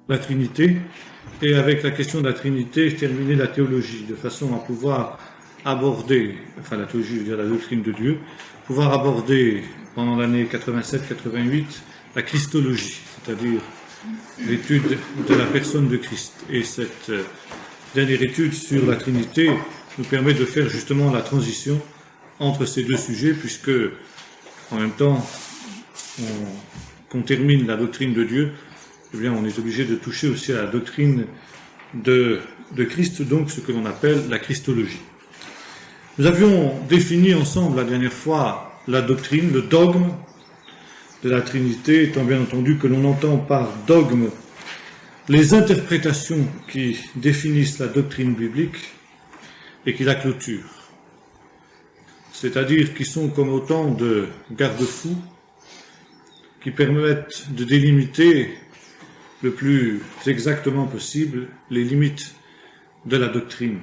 la Trinité, et avec la question de la Trinité, terminer la théologie, de façon à pouvoir aborder, enfin la théologie, je veux dire la doctrine de Dieu, pouvoir aborder pendant l'année 87-88 la Christologie, c'est-à-dire l'étude de la personne de Christ. Et cette dernière étude sur la Trinité nous permet de faire justement la transition entre ces deux sujets, puisque en même temps qu'on termine la doctrine de Dieu, eh bien on est obligé de toucher aussi à la doctrine de Christ, donc ce que l'on appelle la Christologie. Nous avions défini ensemble la dernière fois la doctrine, le dogme de la Trinité, étant bien entendu que l'on entend par dogme les interprétations qui définissent la doctrine biblique et qui la clôturent, c'est-à-dire qui sont comme autant de garde-fous qui permettent de délimiter le plus exactement possible les limites de la doctrine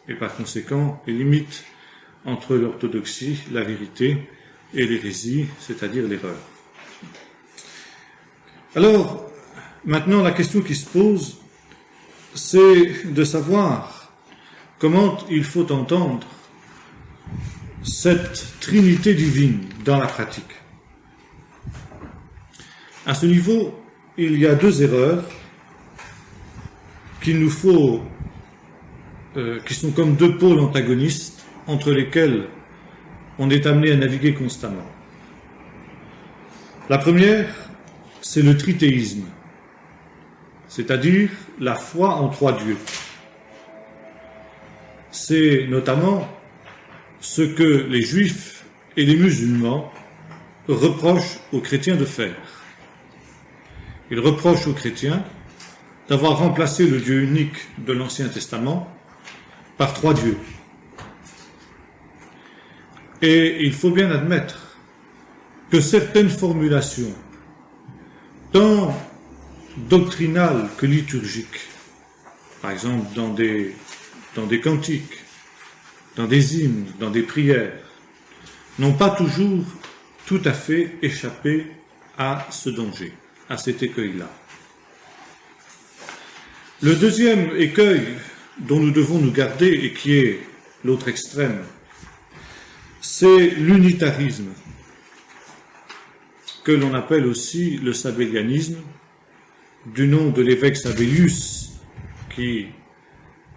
et par conséquent les limites entre l'orthodoxie, la vérité, et l'hérésie, c'est-à-dire l'erreur. Alors, maintenant la question qui se pose, c'est de savoir comment il faut entendre cette Trinité divine dans la pratique. À ce niveau, il y a deux erreurs qu'il nous faut, qui sont comme deux pôles antagonistes entre lesquels on est amené à naviguer constamment. La première, c'est le trithéisme, c'est-à-dire la foi en trois dieux. C'est notamment ce que les juifs et les musulmans reprochent aux chrétiens de faire. Ils reprochent aux chrétiens d'avoir remplacé le Dieu unique de l'Ancien Testament par trois dieux. Et il faut bien admettre que certaines formulations, tant doctrinales que liturgiques, par exemple dans des cantiques, dans des hymnes, dans des prières, n'ont pas toujours tout à fait échappé à ce danger, à cet écueil-là. Le deuxième écueil dont nous devons nous garder, et qui est l'autre extrême, c'est l'unitarisme, que l'on appelle aussi le sabellianisme, du nom de l'évêque Sabellius, qui,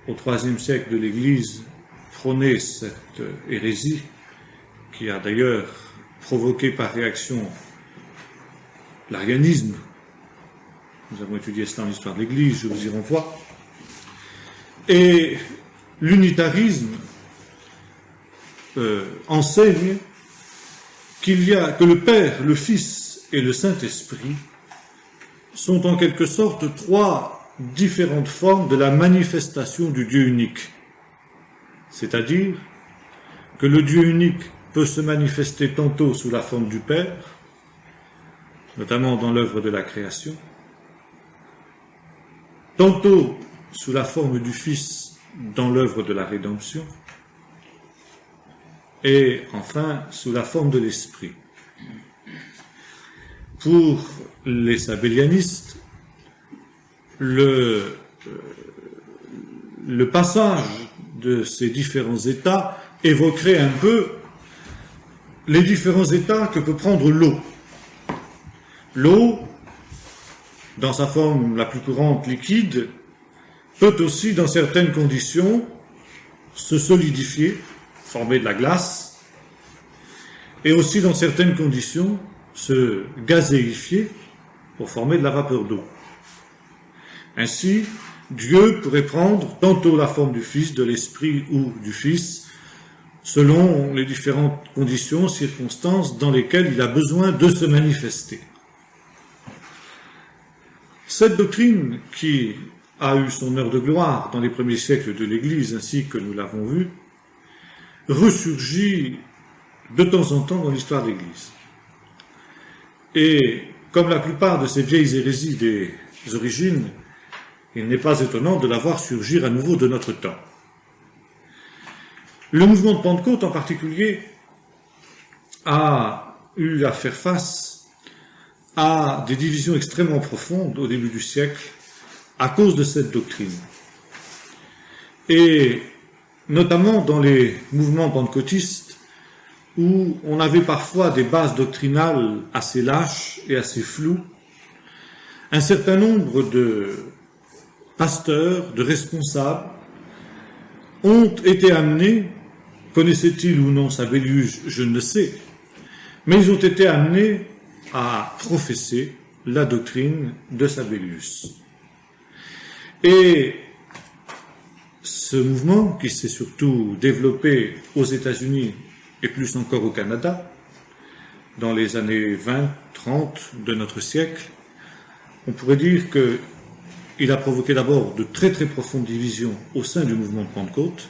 au IIIe siècle de l'Église, prônait cette hérésie, qui a d'ailleurs provoqué par réaction l'arianisme. Nous avons étudié cela en histoire de l'Église, je vous y renvoie. Et l'unitarisme enseigne que le Père, le Fils et le Saint-Esprit sont en quelque sorte trois différentes formes de la manifestation du Dieu unique. C'est-à-dire que le Dieu unique peut se manifester tantôt sous la forme du Père, notamment dans l'œuvre de la création, tantôt sous la forme du Fils dans l'œuvre de la rédemption, et enfin sous la forme de l'Esprit. Pour les sabellianistes, le passage de ces différents états évoquerait un peu les différents états que peut prendre l'eau. L'eau, dans sa forme la plus courante liquide, peut aussi, dans certaines conditions, se solidifier, former de la glace, et aussi, dans certaines conditions, se gazéifier pour former de la vapeur d'eau. Ainsi, Dieu pourrait prendre tantôt la forme du Fils, de l'Esprit ou du Fils, selon les différentes conditions, circonstances dans lesquelles il a besoin de se manifester. Cette doctrine, qui a eu son heure de gloire dans les premiers siècles de l'Église, ainsi que nous l'avons vu, ressurgit de temps en temps dans l'histoire de l'Église. Et comme la plupart de ces vieilles hérésies des origines, il n'est pas étonnant de la voir surgir à nouveau de notre temps. Le mouvement de Pentecôte en particulier a eu à faire face à des divisions extrêmement profondes au début du siècle à cause de cette doctrine. Et notamment dans les mouvements pentecôtistes, où on avait parfois des bases doctrinales assez lâches et assez floues, un certain nombre de pasteurs, de responsables, ont été amenés, connaissaient-ils ou non Sabellius, je ne le sais, mais ils ont été amenés à professer la doctrine de Sabellius. Et ce mouvement, qui s'est surtout développé aux États-Unis et plus encore au Canada, dans les années 20-30 de notre siècle, on pourrait dire qu'il a provoqué d'abord de très très profondes divisions au sein du mouvement de Pentecôte,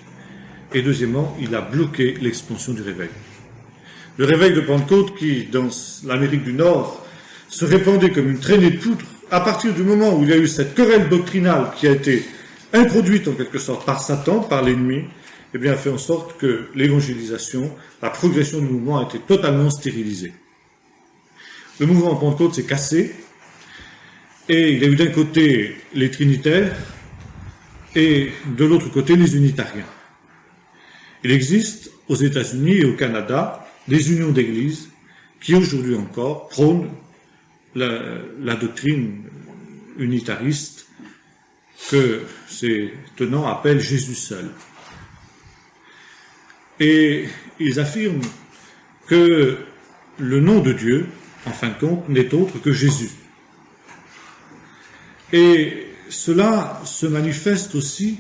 et deuxièmement, il a bloqué l'expansion du réveil. Le réveil de Pentecôte, qui dans l'Amérique du Nord se répandait comme une traînée de poudre, à partir du moment où il y a eu cette querelle doctrinale qui a été introduite en quelque sorte par Satan, par l'ennemi, eh bien, a fait en sorte que l'évangélisation, la progression du mouvement a été totalement stérilisée. Le mouvement Pentecôte s'est cassé, et il y a eu d'un côté les trinitaires, et de l'autre côté les unitariens. Il existe aux États-Unis et au Canada des unions d'églises qui aujourd'hui encore prônent la doctrine unitariste que ces tenants appellent Jésus seul. Et ils affirment que le nom de Dieu, en fin de compte, n'est autre que Jésus. Et cela se manifeste aussi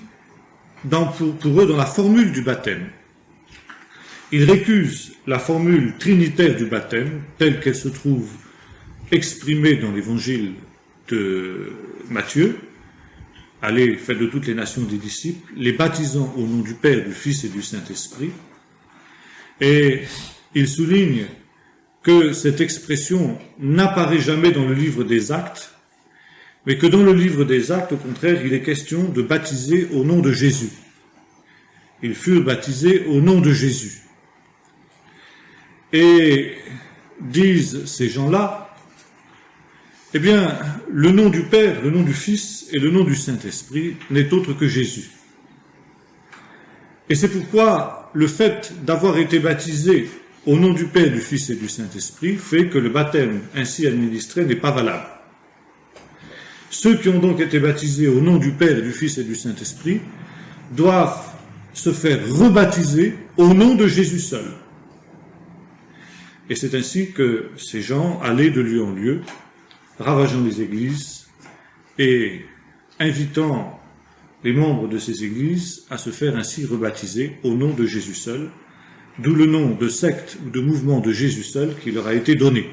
pour eux dans la formule du baptême. Ils récusent la formule trinitaire du baptême, telle qu'elle se trouve exprimée dans l'évangile de Matthieu. Allez, faites de toutes les nations des disciples, les baptisant au nom du Père, du Fils et du Saint-Esprit. Et ils soulignent que cette expression n'apparaît jamais dans le livre des Actes, mais que dans le livre des Actes, au contraire, il est question de baptiser au nom de Jésus. Ils furent baptisés au nom de Jésus. Et disent ces gens-là, eh bien, le nom du Père, le nom du Fils et le nom du Saint-Esprit n'est autre que Jésus. Et c'est pourquoi le fait d'avoir été baptisé au nom du Père, du Fils et du Saint-Esprit fait que le baptême ainsi administré n'est pas valable. Ceux qui ont donc été baptisés au nom du Père, du Fils et du Saint-Esprit doivent se faire rebaptiser au nom de Jésus seul. Et c'est ainsi que ces gens allaient de lieu en lieu, ravageant les églises et invitant les membres de ces églises à se faire ainsi rebaptiser au nom de Jésus seul, d'où le nom de secte ou de mouvement de Jésus seul qui leur a été donné.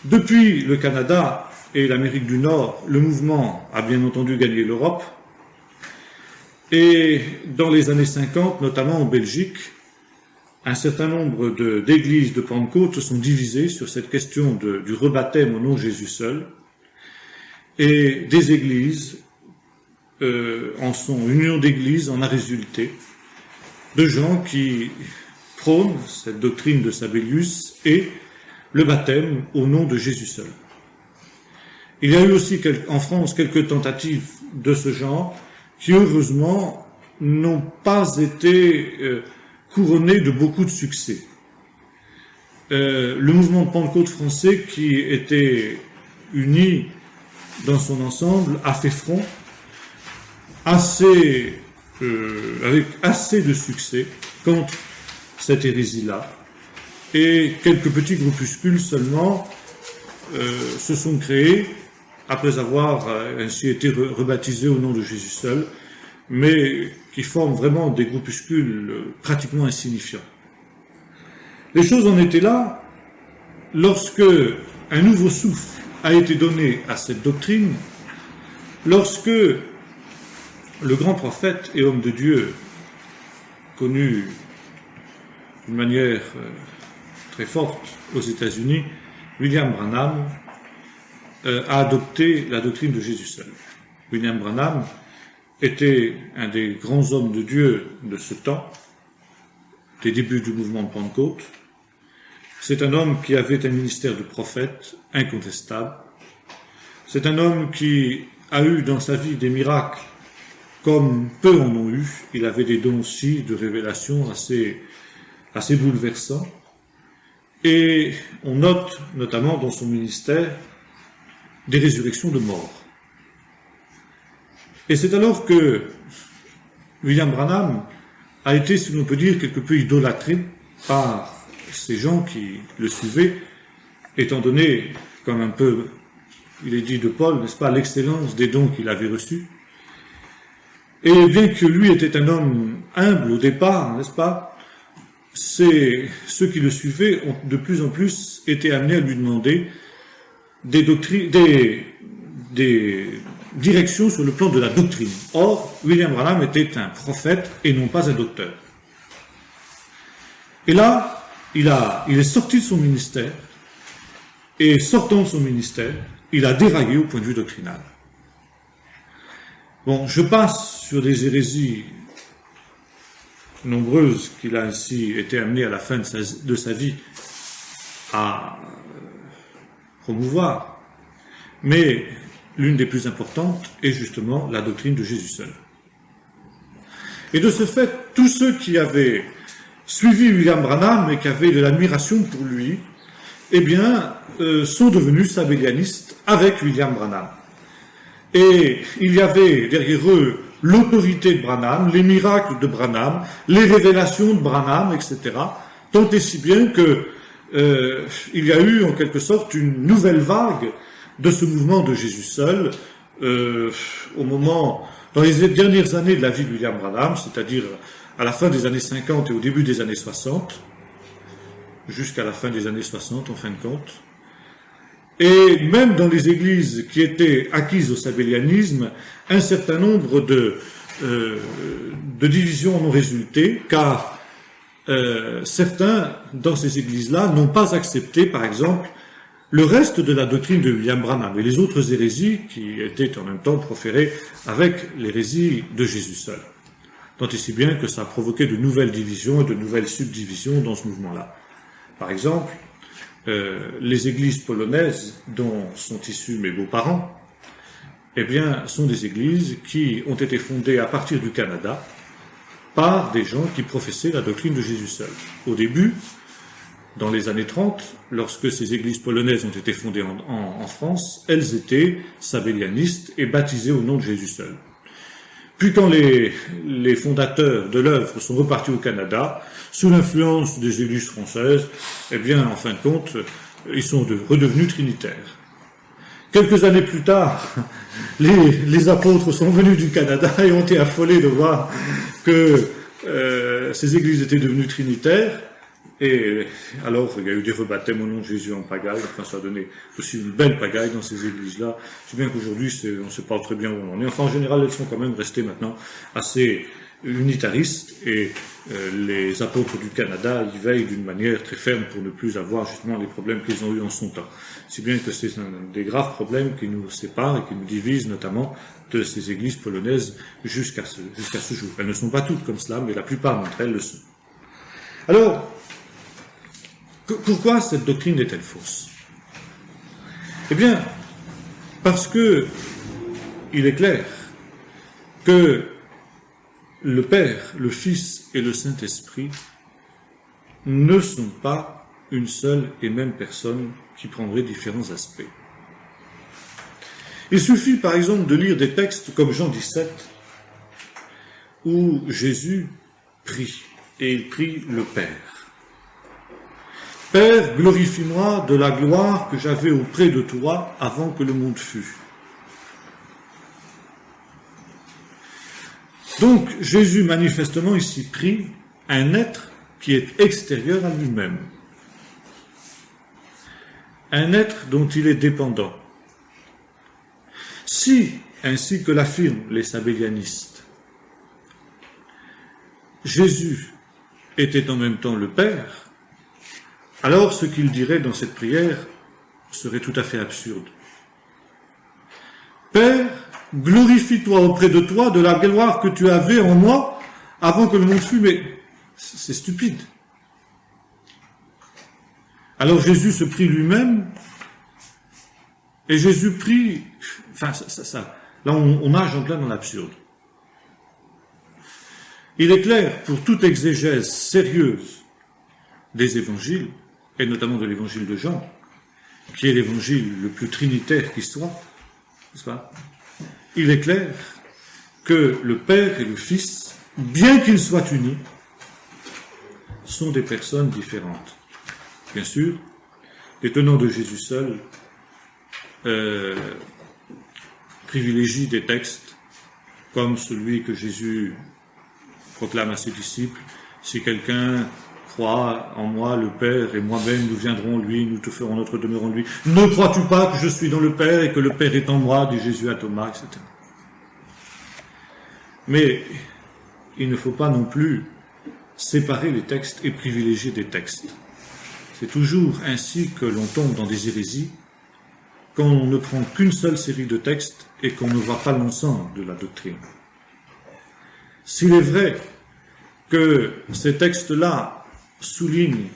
Depuis le Canada et l'Amérique du Nord, le mouvement a bien entendu gagné l'Europe, et dans les années 50, notamment en Belgique, un certain nombre d'églises de Pentecôte se sont divisées sur cette question du rebaptême au nom de Jésus seul, et des églises une union d'églises en a résulté, de gens qui prônent cette doctrine de Sabellius et le baptême au nom de Jésus seul. Il y a eu aussi en France quelques tentatives de ce genre qui, heureusement, n'ont pas été couronnées de beaucoup de succès. Le mouvement de Pentecôte français, qui était uni dans son ensemble, a fait front avec assez de succès contre cette hérésie-là. Et quelques petits groupuscules seulement se sont créés après avoir ainsi été rebaptisés au nom de Jésus seul, mais qui forment vraiment des groupuscules pratiquement insignifiants. Les choses en étaient là lorsque un nouveau souffle a été donné à cette doctrine, lorsque le grand prophète et homme de Dieu, connu d'une manière très forte aux États-Unis, William Branham, a adopté la doctrine de Jésus seul. William Branham était un des grands hommes de Dieu de ce temps, des débuts du mouvement de Pentecôte. C'est un homme qui avait un ministère de prophète incontestable. C'est un homme qui a eu dans sa vie des miracles comme peu en ont eu. Il avait des dons aussi de révélation assez bouleversants. Et on note notamment dans son ministère des résurrections de morts. Et c'est alors que William Branham a été, si l'on peut dire, quelque peu idolâtré par ces gens qui le suivaient, étant donné, comme un peu il est dit de Paul, n'est-ce pas, l'excellence des dons qu'il avait reçus. Et bien que lui était un homme humble au départ, n'est-ce pas, ceux qui le suivaient ont de plus en plus été amenés à lui demander des directions sur le plan de la doctrine. Or, William Branham était un prophète et non pas un docteur. Et là, il est sorti de son ministère, et sortant de son ministère, il a déraillé au point de vue doctrinal. Bon, je passe sur des hérésies nombreuses qu'il a ainsi été amené à la fin de sa vie à promouvoir, mais l'une des plus importantes est justement la doctrine de Jésus seul. Et de ce fait, tous ceux qui avaient suivi William Branham et qui avaient de l'admiration pour lui, eh bien, sont devenus sabellianistes avec William Branham. Et il y avait derrière eux l'autorité de Branham, les miracles de Branham, les révélations de Branham, etc. Tant et si bien que il y a eu en quelque sorte une nouvelle vague de ce mouvement de Jésus seul dans les dernières années de la vie de William Branham, c'est-à-dire à la fin des années 50 et au début des années 60, jusqu'à la fin des années 60 en fin de compte. Et même dans les églises qui étaient acquises au sabellianisme, un certain nombre de divisions en ont résulté, car certains, dans ces églises-là, n'ont pas accepté, par exemple, le reste de la doctrine de William Branham et les autres hérésies qui étaient en même temps proférées avec l'hérésie de Jésus seul. Tant et si bien que ça a provoqué de nouvelles divisions et de nouvelles subdivisions dans ce mouvement-là. Par exemple, les églises polonaises dont sont issus mes beaux-parents, eh bien, sont des églises qui ont été fondées à partir du Canada par des gens qui professaient la doctrine de Jésus seul. Au début, dans les années 30, lorsque ces églises polonaises ont été fondées en France, elles étaient sabellianistes et baptisées au nom de Jésus seul. Puis quand les fondateurs de l'œuvre sont repartis au Canada, sous l'influence des églises françaises, eh bien, en fin de compte, ils sont redevenus trinitaires. Quelques années plus tard, les apôtres sont venus du Canada et ont été affolés de voir que ces églises étaient devenues trinitaires. Et alors, il y a eu des rebaptêmes au nom de Jésus en pagaille, enfin ça a donné aussi une belle pagaille dans ces églises-là. C'est bien qu'aujourd'hui, on ne sait pas très bien où on en est. Enfin, en général, elles sont quand même restées maintenant assez unitaristes, et les apôtres du Canada y veillent d'une manière très ferme pour ne plus avoir justement les problèmes qu'ils ont eus en son temps. Si bien que c'est un des graves problèmes qui nous séparent et qui nous divisent notamment de ces églises polonaises jusqu'à ce jour. Elles ne sont pas toutes comme cela, mais la plupart d'entre elles le sont. Alors, pourquoi cette doctrine est-elle fausse? Eh bien, parce que il est clair que le Père, le Fils et le Saint-Esprit ne sont pas une seule et même personne qui prendrait différents aspects. Il suffit par exemple de lire des textes comme Jean 17, où Jésus prie, et il prie le Père. Père, glorifie-moi de la gloire que j'avais auprès de toi avant que le monde fût. Donc, Jésus manifestement ici prie un être qui est extérieur à lui-même. Un être dont il est dépendant. Si, ainsi que l'affirment les sabellianistes, Jésus était en même temps le Père, alors ce qu'il dirait dans cette prière serait tout à fait absurde. Père, glorifie-toi auprès de toi de la gloire que tu avais en moi avant que le monde fût, mais c'est stupide. Alors Jésus se prie lui-même Et Jésus prie, enfin, là on nage en plein dans l'absurde. Il est clair, pour toute exégèse sérieuse des évangiles, et notamment de l'évangile de Jean, qui est l'évangile le plus trinitaire qui soit, n'est-ce pas? Il est clair que le Père et le Fils, bien qu'ils soient unis, sont des personnes différentes. Bien sûr, les tenants de Jésus seul privilégient des textes comme celui que Jésus proclame à ses disciples: si quelqu'un croit en moi, le Père et moi-même, nous viendrons en lui, nous te ferons notre demeure en lui. Ne crois-tu pas que je suis dans le Père et que le Père est en moi, dit Jésus à Thomas, etc. Mais il ne faut pas non plus séparer les textes et privilégier des textes. C'est toujours ainsi que l'on tombe dans des hérésies, quand on ne prend qu'une seule série de textes et qu'on ne voit pas l'ensemble de la doctrine. S'il est vrai que ces textes-là soulignent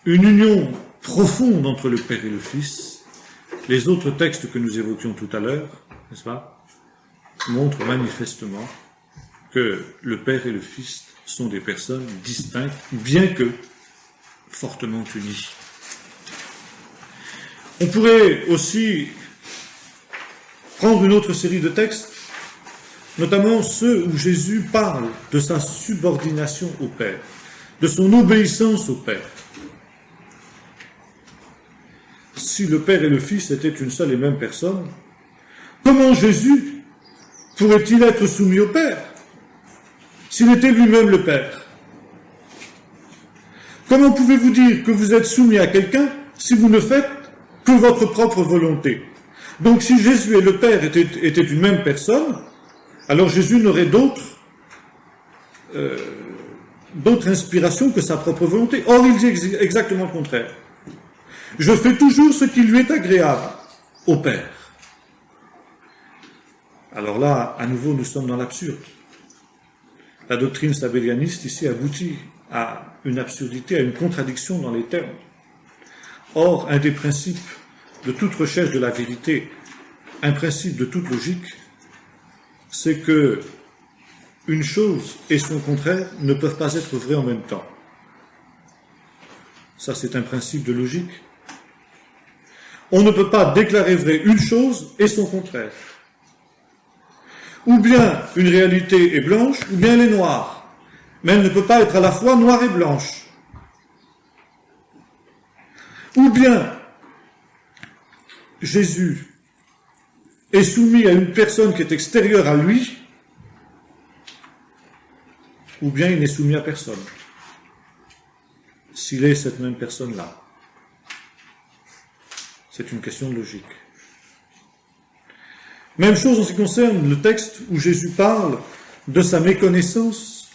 une union profonde entre le Père et le Fils, les autres textes que nous évoquions tout à l'heure, n'est-ce pas, montrent manifestement que le Père et le Fils sont des personnes distinctes, bien que fortement unies. On pourrait aussi prendre une autre série de textes, notamment ceux où Jésus parle de sa subordination au Père, de son obéissance au Père. Si le Père et le Fils étaient une seule et même personne, comment Jésus pourrait-il être soumis au Père s'il était lui-même le Père? Comment pouvez-vous dire que vous êtes soumis à quelqu'un si vous ne faites que votre propre volonté? Donc si Jésus et le Père étaient une même personne, alors Jésus n'aurait d'autre inspiration que sa propre volonté. Or, il dit exactement le contraire. Je fais toujours ce qui lui est agréable au Père. Alors là, à nouveau, nous sommes dans l'absurde. La doctrine sabellianiste ici aboutit à une absurdité, à une contradiction dans les termes. Or, un des principes de toute recherche de la vérité, un principe de toute logique, c'est que une chose et son contraire ne peuvent pas être vrais en même temps. Ça, c'est un principe de logique. On ne peut pas déclarer vrai une chose et son contraire. Ou bien une réalité est blanche, ou bien elle est noire. Mais elle ne peut pas être à la fois noire et blanche. Ou bien Jésus est soumis à une personne qui est extérieure à lui, ou bien il n'est soumis à personne, s'il est cette même personne-là. C'est une question de logique. Même chose en ce qui concerne le texte où Jésus parle de sa méconnaissance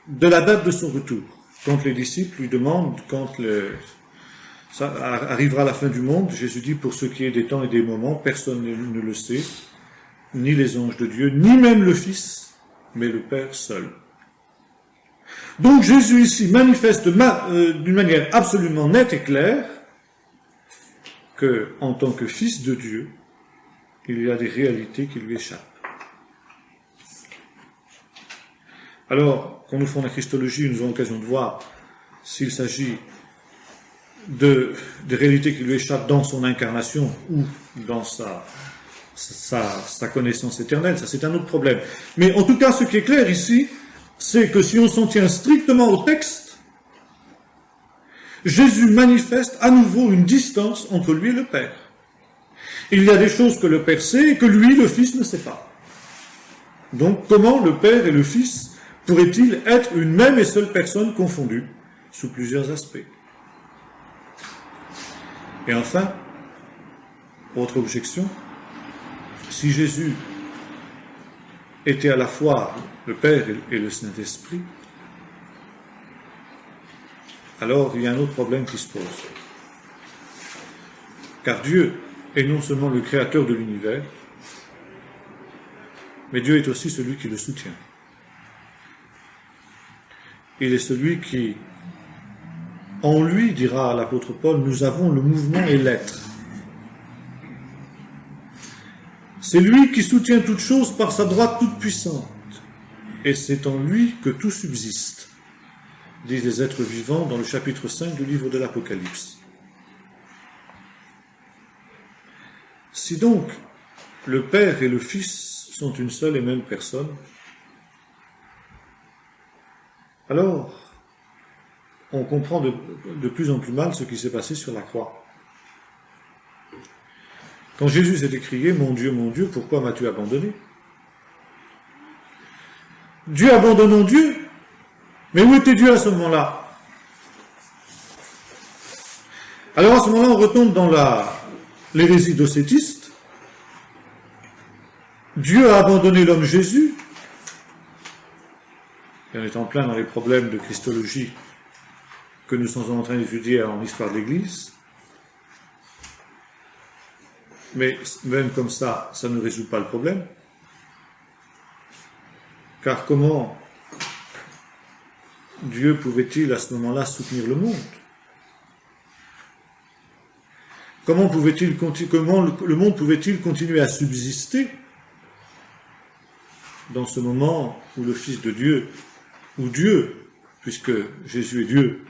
de la date de son retour. Quand les disciples lui demandent, ça arrivera la fin du monde, Jésus dit: pour ce qui est des temps et des moments, personne ne le sait, ni les anges de Dieu, ni même le Fils, mais le Père seul. Donc Jésus ici manifeste d'une manière absolument nette et claire que, en tant que Fils de Dieu, il y a des réalités qui lui échappent. Alors, quand nous faisons la Christologie, nous avons l'occasion de voir s'il s'agit de réalités qui lui échappent dans son incarnation ou dans sa connaissance éternelle. Ça, c'est un autre problème. Mais en tout cas, ce qui est clair ici, c'est que si on s'en tient strictement au texte, Jésus manifeste à nouveau une distance entre lui et le Père. Il y a des choses que le Père sait et que lui, le Fils, ne sait pas. Donc, comment le Père et le Fils pourraient-ils être une même et seule personne confondue sous plusieurs aspects? Et enfin, autre objection, si Jésus était à la fois le Père et le Saint-Esprit, alors il y a un autre problème qui se pose. Car Dieu est non seulement le créateur de l'univers, mais Dieu est aussi celui qui le soutient. Il est celui qui, en lui, dira l'apôtre Paul, nous avons le mouvement et l'être. C'est lui qui soutient toutes choses par sa droite toute puissante. Et c'est en lui que tout subsiste, disent les êtres vivants dans le chapitre 5 du livre de l'Apocalypse. Si donc le Père et le Fils sont une seule et même personne, alors on comprend de plus en plus mal ce qui s'est passé sur la croix. Quand Jésus s'est écrié « Mon Dieu, pourquoi m'as-tu abandonné ?» Dieu abandonnant Dieu. Mais où était Dieu à ce moment-là? Alors à ce moment-là, on retombe dans l'hérésie docétiste. Dieu a abandonné l'homme Jésus. Et on est en plein dans les problèmes de christologie que nous sommes en train d'étudier en histoire de l'Église. Mais même comme ça ne résout pas le problème. Car comment Dieu pouvait-il à ce moment-là soutenir le monde? Comment le monde pouvait-il continuer à subsister dans ce moment où le Fils de Dieu, ou Dieu, puisque Jésus est Dieu,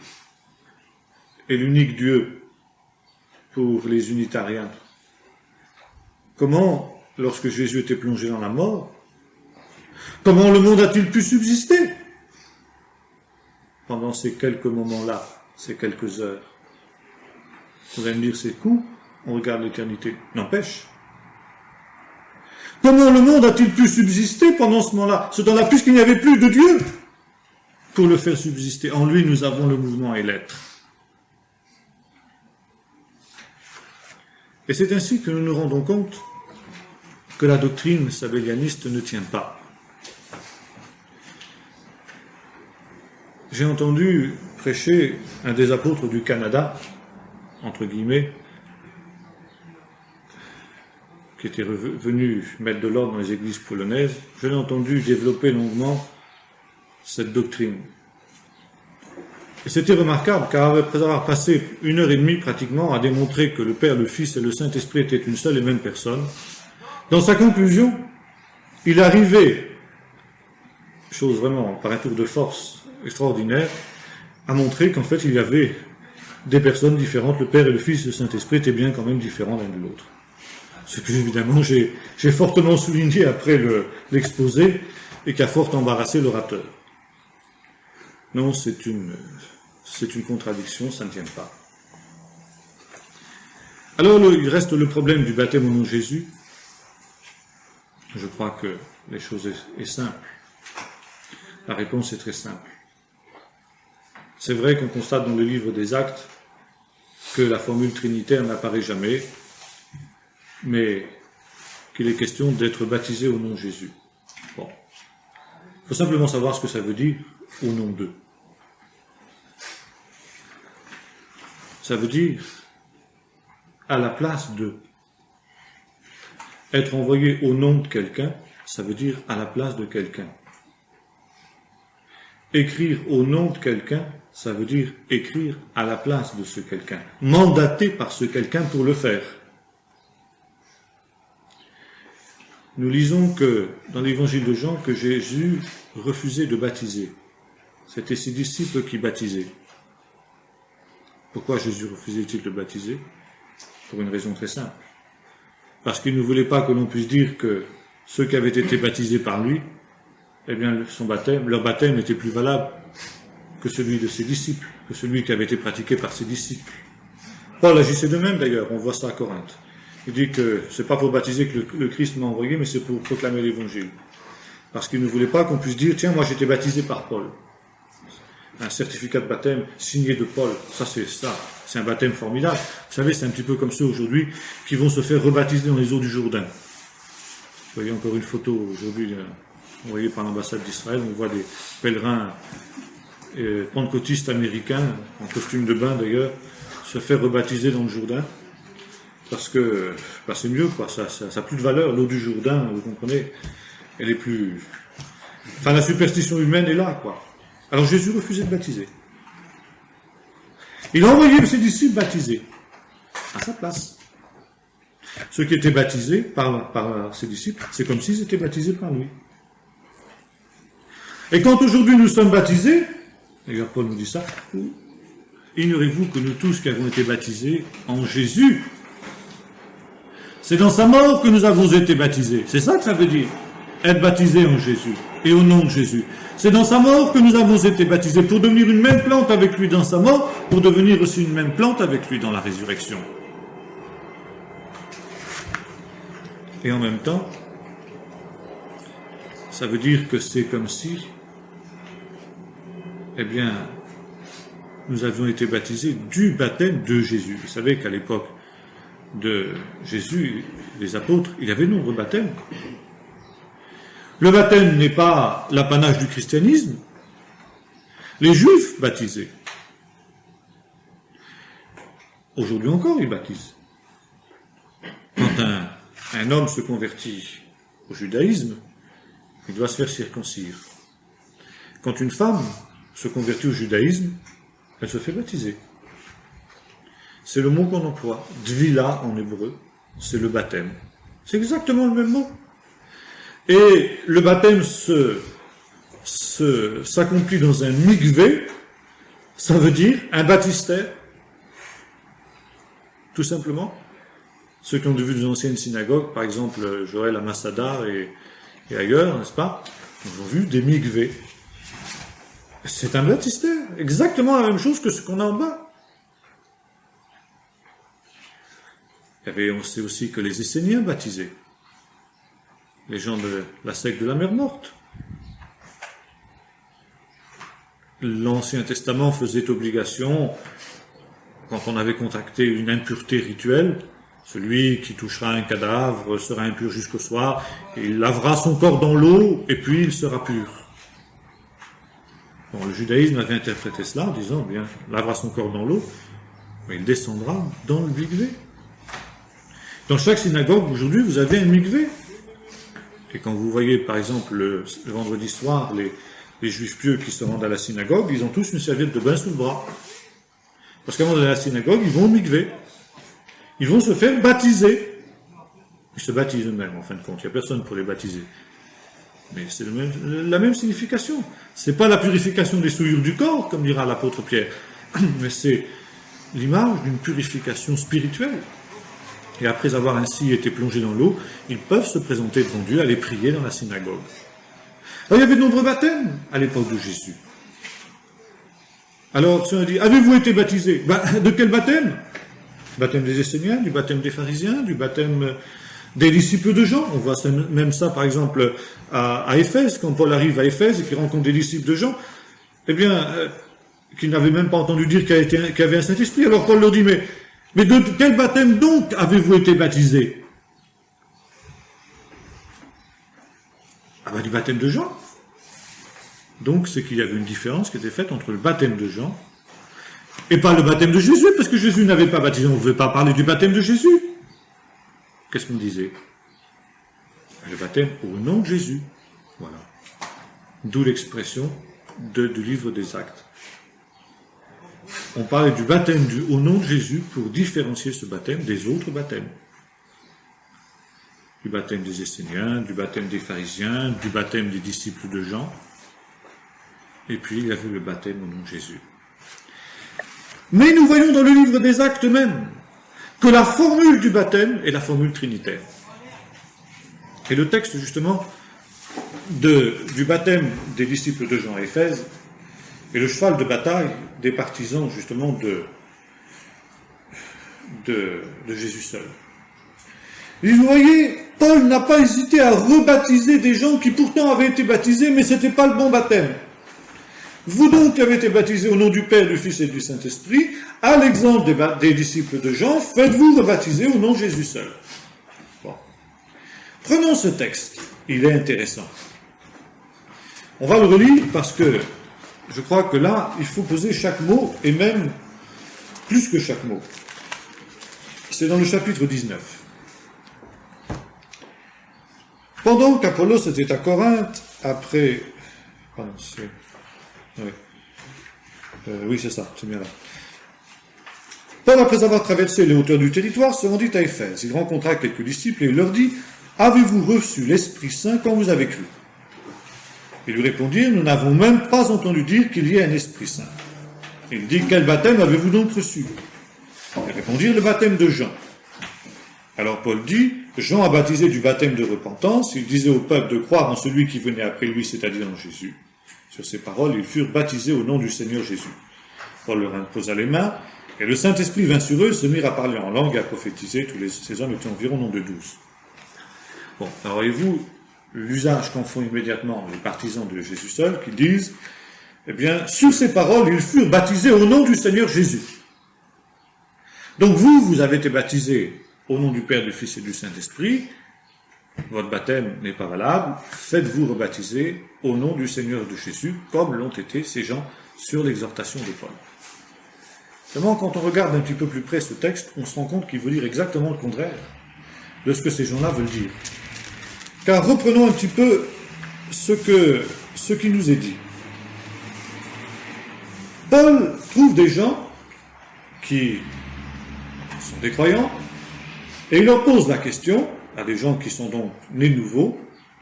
est l'unique Dieu pour les unitariens? Comment, lorsque Jésus était plongé dans la mort, comment le monde a-t-il pu subsister pendant ces quelques moments-là, ces quelques heures? Vous allez me dire, c'est court, on regarde l'éternité. N'empêche. Comment le monde a-t-il pu subsister pendant ce moment-là, ce temps-là, puisqu'il n'y avait plus de Dieu pour le faire subsister? En lui, nous avons le mouvement et l'être. Et c'est ainsi que nous nous rendons compte que la doctrine sabellianiste ne tient pas. J'ai entendu prêcher un des apôtres du Canada, entre guillemets, qui était venu mettre de l'ordre dans les églises polonaises. Je l'ai entendu développer longuement cette doctrine. Et c'était remarquable, car après avoir passé 1h30 pratiquement à démontrer que le Père, le Fils et le Saint-Esprit étaient une seule et même personne, dans sa conclusion, il arrivait, chose vraiment par un tour de force extraordinaire, à montrer qu'en fait il y avait des personnes différentes, le Père et le Fils et le Saint-Esprit étaient bien quand même différents l'un de l'autre. Ce que évidemment j'ai fortement souligné après l'exposé et qui a fort embarrassé l'orateur. Non, c'est une contradiction, ça ne tient pas. Alors il reste le problème du baptême au nom de Jésus. Je crois que les choses est simple. La réponse est très simple. C'est vrai qu'on constate dans le livre des Actes que la formule trinitaire n'apparaît jamais, mais qu'il est question d'être baptisé au nom de Jésus. Bon. Il faut simplement savoir ce que ça veut dire au nom d'eux. Ça veut dire à la place de. Être envoyé au nom de quelqu'un, ça veut dire à la place de quelqu'un. Écrire au nom de quelqu'un, ça veut dire écrire à la place de ce quelqu'un. Mandaté par ce quelqu'un pour le faire. Nous lisons que dans l'évangile de Jean que Jésus refusait de baptiser. C'était ses disciples qui baptisaient. Pourquoi Jésus refusait-il de baptiser? Pour une raison très simple. Parce qu'il ne voulait pas que l'on puisse dire que ceux qui avaient été baptisés par lui, eh bien leur baptême était plus valable que celui de ses disciples, que celui qui avait été pratiqué par ses disciples. Paul agissait de même d'ailleurs, on voit ça à Corinthe. Il dit que c'est pas pour baptiser que le Christ m'a envoyé, mais c'est pour proclamer l'évangile. Parce qu'il ne voulait pas qu'on puisse dire, tiens, moi j'ai été baptisé par Paul. Un certificat de baptême signé de Paul, c'est un baptême formidable. Vous savez, c'est un petit peu comme ceux aujourd'hui qui vont se faire rebaptiser dans les eaux du Jourdain. Vous voyez encore une photo aujourd'hui, envoyée par l'ambassade d'Israël, on voit des pèlerins pentecôtistes américains, en costume de bain d'ailleurs, se faire rebaptiser dans le Jourdain, parce que c'est mieux, quoi. Ça a plus de valeur. L'eau du Jourdain, vous comprenez, elle est plus... Enfin, la superstition humaine est là, quoi. Alors Jésus refusait de baptiser. Il a envoyé ses disciples baptiser à sa place. Ceux qui étaient baptisés par ses disciples, c'est comme s'ils étaient baptisés par lui. Et quand aujourd'hui nous sommes baptisés, d'ailleurs Paul nous dit ça, ignorez-vous que nous tous qui avons été baptisés en Jésus, c'est dans sa mort que nous avons été baptisés. C'est ça que ça veut dire, être baptisé en Jésus et au nom de Jésus. C'est dans sa mort que nous avons été baptisés pour devenir une même plante avec lui dans sa mort, pour devenir aussi une même plante avec lui dans la résurrection. Et en même temps, ça veut dire que c'est comme si, eh bien, nous avions été baptisés du baptême de Jésus. Vous savez qu'à l'époque de Jésus, les apôtres, il y avait de nombreux baptêmes. Le baptême n'est pas l'apanage du christianisme. Les Juifs baptisaient. Aujourd'hui encore, ils baptisent. Quand un homme se convertit au judaïsme, il doit se faire circoncire. Quand une femme se convertit au judaïsme, elle se fait baptiser. C'est le mot qu'on emploie. Dvila en hébreu, c'est le baptême. C'est exactement le même mot. Et le baptême s'accomplit dans un mikvé, ça veut dire un baptistère. Tout simplement. Ceux qui ont vu des anciennes synagogues, par exemple Joël à Masada et ailleurs, n'est-ce pas, ils ont vu des mikvés. C'est un baptistère, exactement la même chose que ce qu'on a en bas. On sait aussi que les Esséniens baptisaient, les gens de la secte de la mer Morte. L'Ancien Testament faisait obligation, quand on avait contracté une impureté rituelle, celui qui touchera un cadavre sera impur jusqu'au soir, et il lavera son corps dans l'eau, et puis il sera pur. Bon, le judaïsme avait interprété cela en disant, bien, il lavera son corps dans l'eau, mais il descendra dans le mikvé. Dans chaque synagogue, aujourd'hui, vous avez un mikvé. Et quand vous voyez, par exemple, le vendredi soir, les juifs pieux qui se rendent à la synagogue, ils ont tous une serviette de bain sous le bras. Parce qu'avant d'aller à la synagogue, ils vont au mikvé. Ils vont se faire baptiser. Ils se baptisent eux-mêmes, en fin de compte. Il n'y a personne pour les baptiser. Mais c'est la même signification. C'est pas la purification des souillures du corps, comme dira l'apôtre Pierre, mais c'est l'image d'une purification spirituelle. Et après avoir ainsi été plongés dans l'eau, ils peuvent se présenter devant Dieu, aller prier dans la synagogue. Alors, il y avait de nombreux baptêmes à l'époque de Jésus. Alors, si on a dit, avez-vous été baptisés? De quel baptême? Baptême des Esséniens, du baptême des pharisiens, du baptême des disciples de Jean. On voit même ça, par exemple, à Éphèse, quand Paul arrive à Éphèse et qu'il rencontre des disciples de Jean, eh bien, qu'ils n'avaient même pas entendu dire qu'il y avait un Saint-Esprit. Alors Paul leur dit, mais de quel baptême donc avez-vous été baptisés? Ah ben, du baptême de Jean. Donc, c'est qu'il y avait une différence qui était faite entre le baptême de Jean et pas le baptême de Jésus, parce que Jésus n'avait pas baptisé. On ne pouvait pas parler du baptême de Jésus. Qu'est-ce qu'on disait? Le baptême au nom de Jésus. Voilà. D'où l'expression du livre des Actes. On parlait du baptême au nom de Jésus pour différencier ce baptême des autres baptêmes. Du baptême des Esséniens, du baptême des pharisiens, du baptême des disciples de Jean. Et puis il y avait le baptême au nom de Jésus. Mais nous voyons dans le livre des Actes même que la formule du baptême est la formule trinitaire. Et le texte justement du baptême des disciples de Jean à Éphèse est le cheval de bataille des partisans justement de Jésus seul. Et vous voyez, Paul n'a pas hésité à rebaptiser des gens qui pourtant avaient été baptisés, mais ce n'était pas le bon baptême. Vous donc qui avez été baptisés au nom du Père, du Fils et du Saint-Esprit, à l'exemple des disciples de Jean, faites-vous rebaptiser au nom de Jésus seul. Bon. Prenons ce texte, il est intéressant. On va le relire parce que je crois que là, il faut poser chaque mot, et même plus que chaque mot. C'est dans le chapitre 19. Pendant qu'Apollos était à Corinthe, après... Pardon, oui, c'est ça, c'est bien là. Paul, après avoir traversé les hauteurs du territoire, se rendit à Éphèse. Il rencontra quelques disciples et il leur dit « Avez-vous reçu l'Esprit Saint quand vous avez cru ?» Ils lui répondirent « Nous n'avons même pas entendu dire qu'il y ait un Esprit Saint. » Il dit « Quel baptême avez-vous donc reçu ?» Ils répondirent « Le baptême de Jean. » Alors Paul dit « Jean a baptisé du baptême de repentance. Il disait au peuple de croire en celui qui venait après lui, c'est-à-dire en Jésus. » Sur ces paroles, ils furent baptisés au nom du Seigneur Jésus. Paul leur imposa les mains, et le Saint-Esprit vint sur eux, se mirent à parler en langue et à prophétiser. Ces hommes étaient environ nombre de 12. Bon, alors voyez-vous, l'usage qu'en font immédiatement les partisans de Jésus seul, qui disent, eh bien, sur ces paroles, ils furent baptisés au nom du Seigneur Jésus. Donc vous avez été baptisés au nom du Père, du Fils et du Saint-Esprit. Votre baptême n'est pas valable. Faites-vous rebaptiser au nom du Seigneur de Jésus, comme l'ont été ces gens sur l'exhortation de Paul. Seulement, quand on regarde un petit peu plus près ce texte, on se rend compte qu'il veut dire exactement le contraire de ce que ces gens-là veulent dire. Car reprenons un petit peu ce qui nous est dit. Paul trouve des gens qui sont des croyants, et il leur pose la question, à des gens qui sont donc nés nouveaux,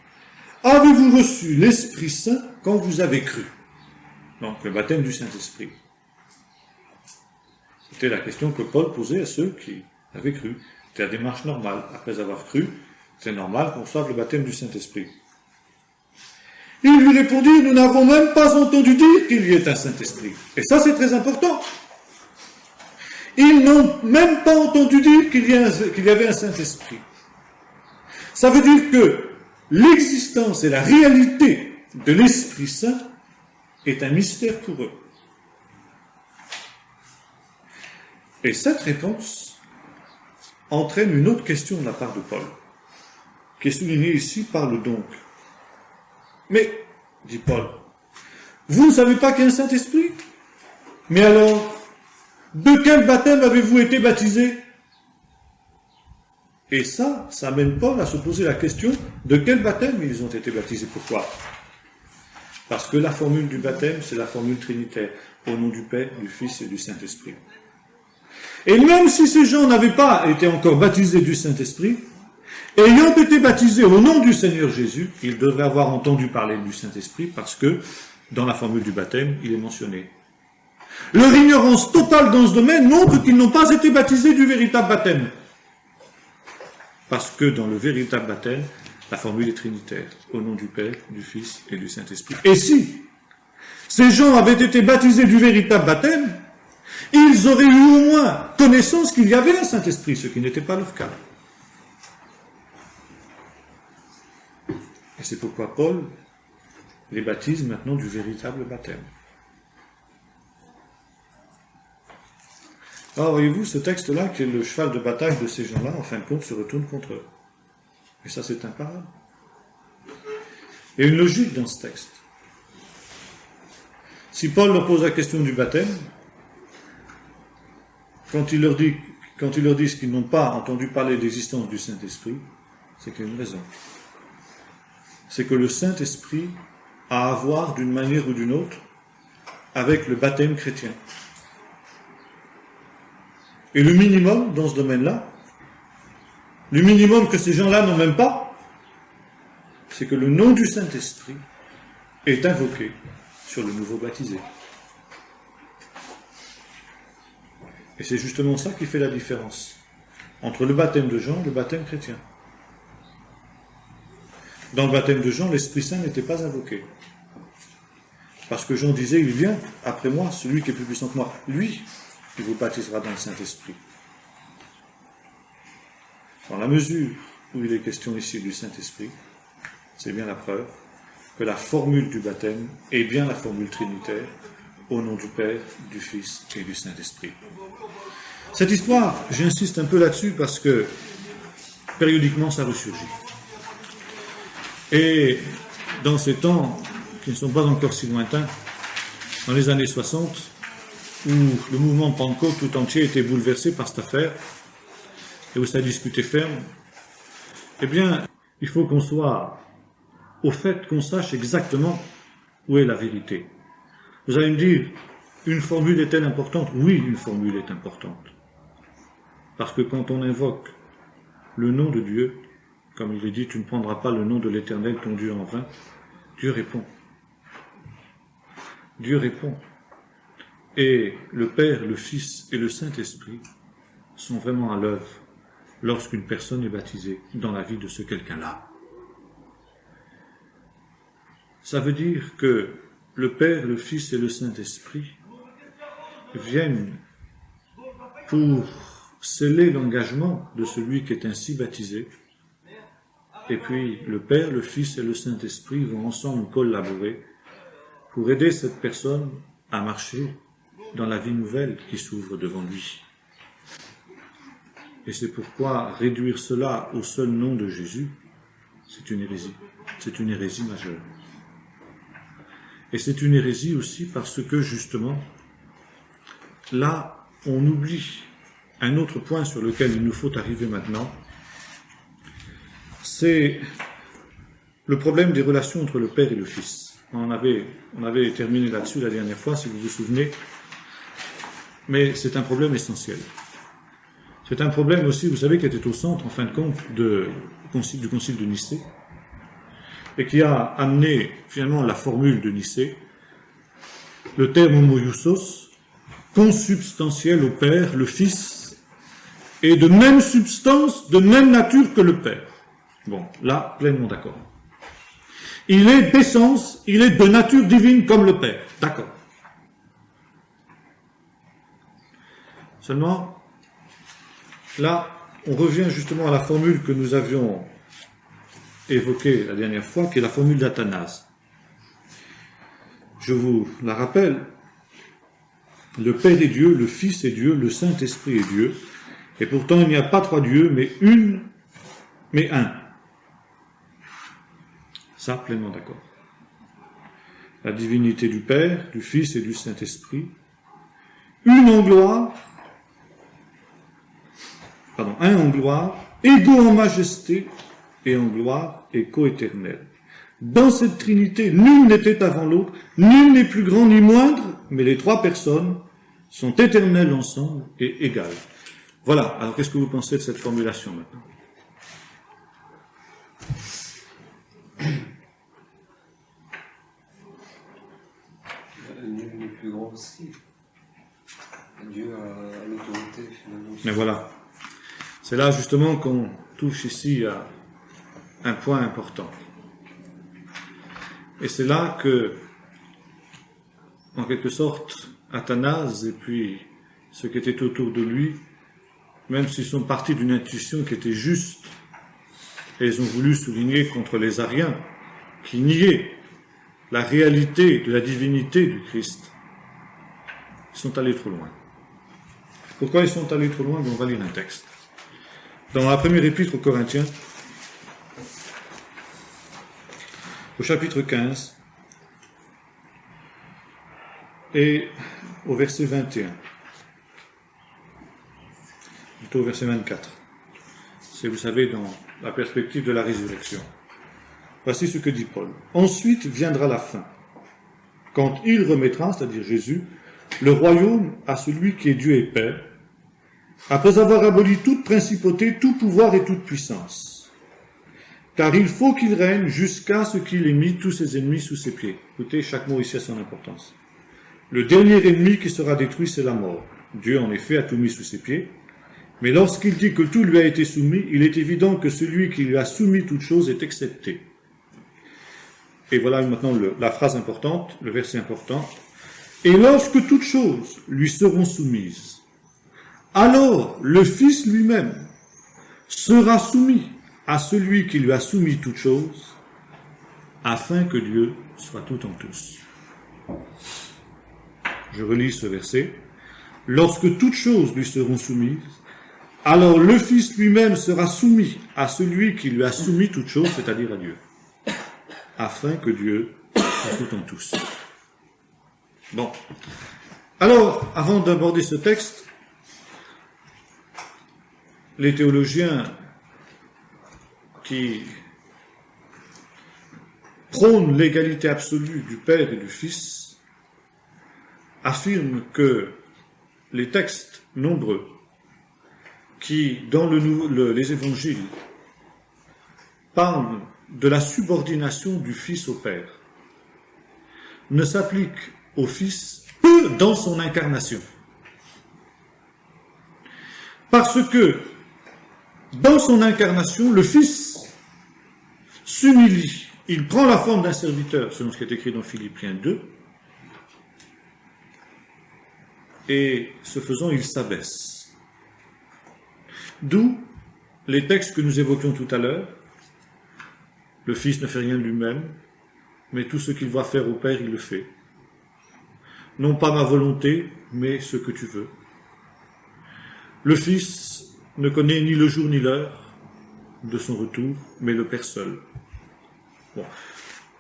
« Avez-vous reçu l'Esprit Saint quand vous avez cru ?» Donc le baptême du Saint-Esprit. C'était la question que Paul posait à ceux qui avaient cru. C'était la démarche normale. Après avoir cru, c'est normal qu'on reçoive le baptême du Saint-Esprit. Ils lui répondirent, nous n'avons même pas entendu dire qu'il y ait un Saint-Esprit. Et ça, c'est très important. Ils n'ont même pas entendu dire qu'il y avait un Saint-Esprit. Ça veut dire que l'existence et la réalité de l'Esprit Saint est un mystère pour eux. Et cette réponse entraîne une autre question de la part de Paul, qui est soulignée ici par le donc. Mais, dit Paul, vous ne savez pas qu'il y a un Saint-Esprit? Mais alors, de quel baptême avez-vous été baptisés? Et ça amène Paul à se poser la question de quel baptême ils ont été baptisés. Pourquoi? Parce que la formule du baptême, c'est la formule trinitaire, au nom du Père, du Fils et du Saint-Esprit. Et même si ces gens n'avaient pas été encore baptisés du Saint-Esprit, ayant été baptisés au nom du Seigneur Jésus, ils devraient avoir entendu parler du Saint-Esprit parce que, dans la formule du baptême, il est mentionné. Leur ignorance totale dans ce domaine montre qu'ils n'ont pas été baptisés du véritable baptême. Parce que dans le véritable baptême, la formule est trinitaire, au nom du Père, du Fils et du Saint-Esprit. Et si ces gens avaient été baptisés du véritable baptême, ils auraient eu au moins connaissance qu'il y avait un Saint-Esprit, ce qui n'était pas leur cas. Et c'est pourquoi Paul les baptise maintenant du véritable baptême. Alors, voyez-vous, ce texte-là, qui est le cheval de bataille de ces gens-là, en fin de compte, se retourne contre eux. Et ça, c'est imparable. Il y a une logique dans ce texte. Si Paul leur pose la question du baptême, quand il leur dit qu'ils n'ont pas entendu parler de l'existence du Saint-Esprit, c'est qu'il y a une raison. C'est que le Saint-Esprit a à voir d'une manière ou d'une autre avec le baptême chrétien. Et le minimum dans ce domaine-là, le minimum que ces gens-là n'ont même pas, c'est que le nom du Saint-Esprit est invoqué sur le nouveau baptisé. Et c'est justement ça qui fait la différence entre le baptême de Jean et le baptême chrétien. Dans le baptême de Jean, l'Esprit Saint n'était pas invoqué. Parce que Jean disait, il vient après moi, celui qui est plus puissant que moi. Lui, il vous baptisera dans le Saint-Esprit. Dans la mesure où il est question ici du Saint-Esprit, c'est bien la preuve que la formule du baptême est bien la formule trinitaire, au nom du Père, du Fils et du Saint-Esprit. Cette histoire, j'insiste un peu là-dessus parce que périodiquement ça ressurgit. Et dans ces temps qui ne sont pas encore si lointains, dans les années 60, où le mouvement Pentecôte tout entier était bouleversé par cette affaire, et où ça discutait ferme, eh bien, il faut qu'on soit au fait, qu'on sache exactement où est la vérité. Vous allez me dire, une formule est-elle importante? Oui, une formule est importante. Parce que quand on invoque le nom de Dieu, comme il est dit, tu ne prendras pas le nom de l'Éternel, ton Dieu, en vain, Dieu répond. Dieu répond. Et le Père, le Fils et le Saint-Esprit sont vraiment à l'œuvre lorsqu'une personne est baptisée dans la vie de ce quelqu'un-là. Ça veut dire que le Père, le Fils et le Saint-Esprit viennent pour sceller l'engagement de celui qui est ainsi baptisé. Et puis le Père, le Fils et le Saint-Esprit vont ensemble collaborer pour aider cette personne à marcher dans la vie nouvelle qui s'ouvre devant lui. Et c'est pourquoi réduire cela au seul nom de Jésus, c'est une hérésie. C'est une hérésie majeure. Et c'est une hérésie aussi parce que, justement, là, on oublie un autre point sur lequel il nous faut arriver maintenant, c'est le problème des relations entre le Père et le Fils. On avait terminé là-dessus la dernière fois, si vous vous souvenez, mais c'est un problème essentiel. C'est un problème aussi, vous savez, qui était au centre, en fin de compte, du concile de Nicée, et qui a amené, finalement, la formule de Nicée, le terme homoiousos, consubstantiel au Père, le Fils, et de même substance, de même nature que le Père. Bon, là, pleinement d'accord. Il est d'essence, il est de nature divine comme le Père. D'accord. Seulement, là, on revient justement à la formule que nous avions évoquée la dernière fois, qui est la formule d'Athanase. Je vous la rappelle. Le Père est Dieu, le Fils est Dieu, le Saint-Esprit est Dieu. Et pourtant, il n'y a pas trois dieux, mais un. Ça, pleinement d'accord. La divinité du Père, du Fils et du Saint-Esprit. Un en gloire, égaux en majesté et en gloire et coéternel. Dans cette Trinité, nul n'était avant l'autre, nul n'est plus grand ni moindre, mais les trois personnes sont éternelles ensemble et égales. Voilà, alors qu'est-ce que vous pensez de cette formulation maintenant? Nul n'est plus grand aussi. Dieu a l'autorité finalement. Mais voilà. C'est là justement qu'on touche ici à un point important. Et c'est là que, en quelque sorte, Athanase et puis ceux qui étaient autour de lui, même s'ils sont partis d'une intuition qui était juste, et ils ont voulu souligner contre les Ariens, qui niaient la réalité de la divinité du Christ, ils sont allés trop loin. Pourquoi ils sont allés trop loin? On va lire un texte. Dans la première épître aux Corinthiens, au chapitre 15, et au verset 21, plutôt au verset 24. C'est, vous savez, dans la perspective de la résurrection. Voici ce que dit Paul. Ensuite viendra la fin, quand il remettra, c'est-à-dire Jésus, le royaume à celui qui est Dieu et Père, après avoir aboli toute principauté, tout pouvoir et toute puissance. Car il faut qu'il règne jusqu'à ce qu'il ait mis tous ses ennemis sous ses pieds. Écoutez, chaque mot ici a son importance. Le dernier ennemi qui sera détruit, c'est la mort. Dieu, en effet, a tout mis sous ses pieds. Mais lorsqu'il dit que tout lui a été soumis, il est évident que celui qui lui a soumis toute chose est excepté. Et voilà maintenant la phrase importante, le verset important. Et lorsque toutes choses lui seront soumises, alors le Fils lui-même sera soumis à celui qui lui a soumis toutes choses, afin que Dieu soit tout en tous. Je relis ce verset. Lorsque toutes choses lui seront soumises, alors le Fils lui-même sera soumis à celui qui lui a soumis toutes choses, c'est-à-dire à Dieu, afin que Dieu soit tout en tous. Bon. Alors, avant d'aborder ce texte, les théologiens qui prônent l'égalité absolue du Père et du Fils affirment que les textes nombreux qui, dans les évangiles, parlent de la subordination du Fils au Père, ne s'applique au Fils que dans son incarnation. Parce que, dans son incarnation, le Fils s'humilie. Il prend la forme d'un serviteur, selon ce qui est écrit dans Philippiens 2, et ce faisant, il s'abaisse. D'où les textes que nous évoquions tout à l'heure. Le Fils ne fait rien de lui-même, mais tout ce qu'il va faire au Père, il le fait. Non pas ma volonté, mais ce que tu veux. Le Fils ne connaît ni le jour ni l'heure de son retour, mais le Père seul. Bon.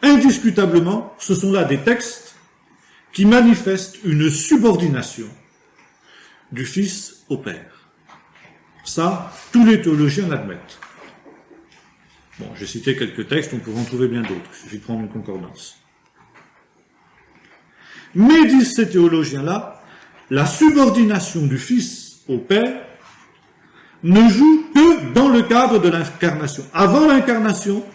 Indiscutablement, ce sont là des textes qui manifestent une subordination du Fils au Père. Ça, tous les théologiens l'admettent. Bon, j'ai cité quelques textes, on pourrait en trouver bien d'autres, il suffit de prendre une concordance. Mais, disent ces théologiens-là, la subordination du Fils au Père ne joue que dans le cadre de l'incarnation. Avant l'incarnation,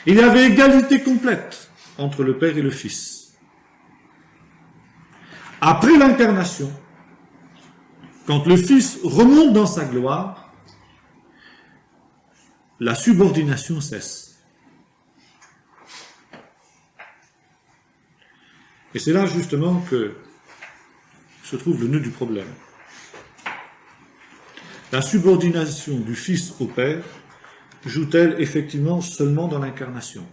il y avait égalité complète entre le Père et le Fils. Après l'incarnation, quand le Fils remonte dans sa gloire, la subordination cesse. Et c'est là justement que se trouve le nœud du problème. La subordination du Fils au Père joue-t-elle effectivement seulement dans l'incarnation?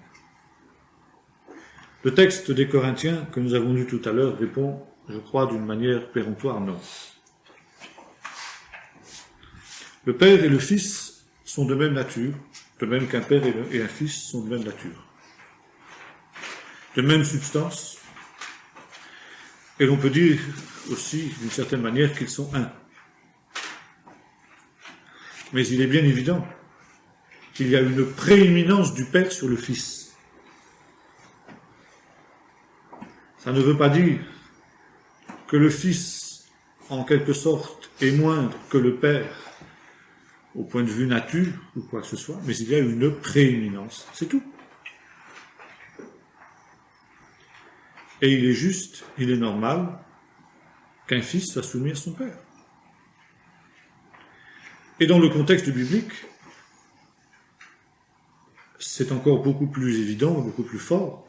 Le texte des Corinthiens que nous avons lu tout à l'heure répond, je crois, d'une manière péremptoire, non. Le Père et le Fils sont de même nature, de même qu'un Père et un Fils sont de même nature. De même substance, et l'on peut dire aussi, d'une certaine manière, qu'ils sont un. Mais il est bien évident qu'il y a une prééminence du Père sur le Fils. Ça ne veut pas dire que le Fils, en quelque sorte, est moindre que le Père au point de vue nature ou quoi que ce soit, mais il y a une prééminence, c'est tout. Et il est juste, il est normal qu'un fils soit soumis à son père. Et dans le contexte biblique, c'est encore beaucoup plus évident, beaucoup plus fort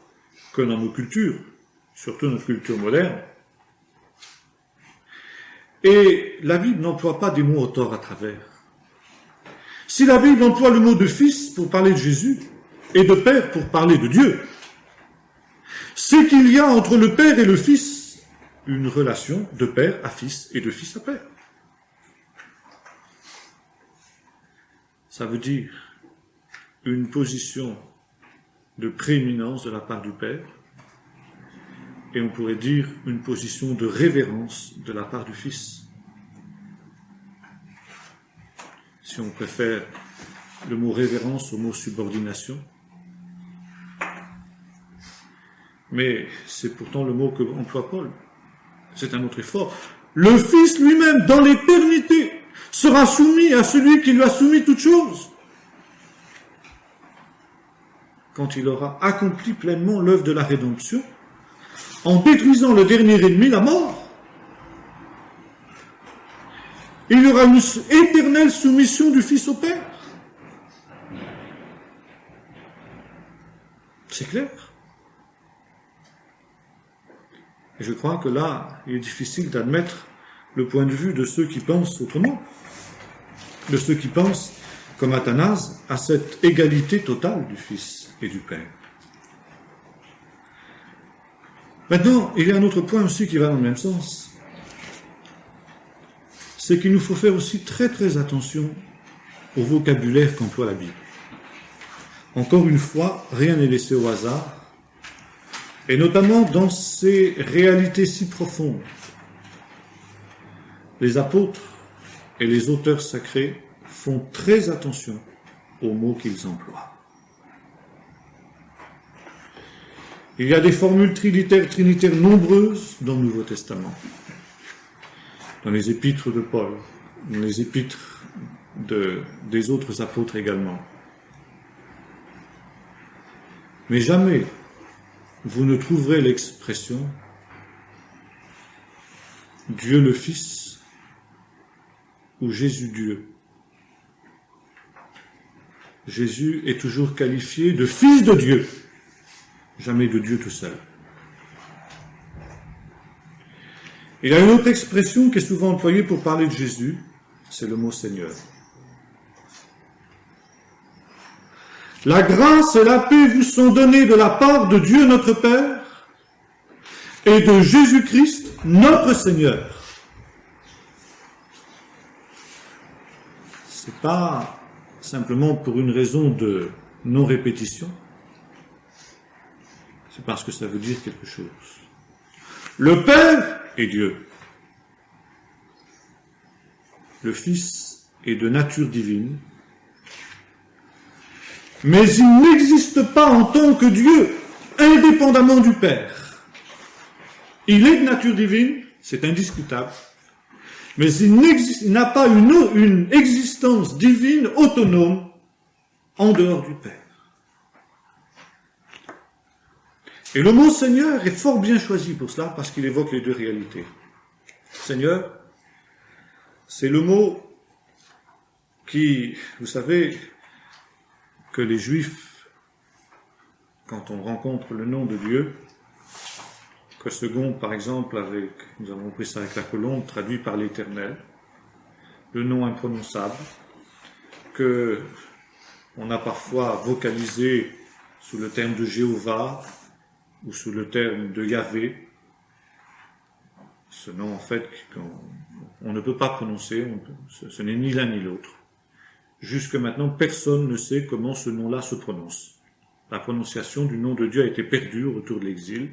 que dans nos cultures, surtout notre culture moderne. Et la Bible n'emploie pas des mots au tort à travers. Si la Bible emploie le mot de fils pour parler de Jésus et de père pour parler de Dieu, c'est qu'il y a entre le père et le fils une relation de père à fils et de fils à père. Ça veut dire une position de prééminence de la part du père, et on pourrait dire une position de révérence de la part du fils. Si on préfère le mot révérence au mot subordination. Mais c'est pourtant le mot que emploie Paul. C'est un autre effort. Le Fils lui-même, dans l'éternité, sera soumis à celui qui lui a soumis toutes choses. Quand il aura accompli pleinement l'œuvre de la rédemption, en détruisant le dernier ennemi, la mort. Il y aura une éternelle soumission du Fils au Père. C'est clair. Et je crois que là, il est difficile d'admettre le point de vue de ceux qui pensent autrement, de ceux qui pensent, comme Athanase, à cette égalité totale du Fils et du Père. Maintenant, il y a un autre point aussi qui va dans le même sens. C'est qu'il nous faut faire aussi très très attention au vocabulaire qu'emploie la Bible. Encore une fois, rien n'est laissé au hasard, et notamment dans ces réalités si profondes. Les apôtres et les auteurs sacrés font très attention aux mots qu'ils emploient. Il y a des formules trinitaires nombreuses dans le Nouveau Testament, dans les épîtres de Paul, dans les épîtres des autres apôtres également. Mais jamais vous ne trouverez l'expression Dieu le Fils ou Jésus Dieu. Jésus est toujours qualifié de Fils de Dieu, jamais de Dieu tout seul. Il y a une autre expression qui est souvent employée pour parler de Jésus, c'est le mot Seigneur. La grâce et la paix vous sont données de la part de Dieu notre Père et de Jésus-Christ notre Seigneur. C'est pas simplement pour une raison de non-répétition, c'est parce que ça veut dire quelque chose. Le Père est Dieu. Le Fils est de nature divine, mais il n'existe pas en tant que Dieu, indépendamment du Père. Il est de nature divine, c'est indiscutable, mais il n'a pas une existence divine autonome en dehors du Père. Et le mot Seigneur est fort bien choisi pour cela, parce qu'il évoque les deux réalités. Seigneur, c'est le mot qui, vous savez, que les Juifs, quand on rencontre le nom de Dieu, que Segonde, par exemple, nous avons pris ça avec la colombe, traduit par l'Éternel, le nom imprononçable, que on a parfois vocalisé sous le terme de Jéhovah ou sous le terme de Yahvé, ce nom en fait qu'on ne peut pas prononcer, ce n'est ni l'un ni l'autre. Jusque maintenant, personne ne sait comment ce nom-là se prononce. La prononciation du nom de Dieu a été perdue au retour de l'exil,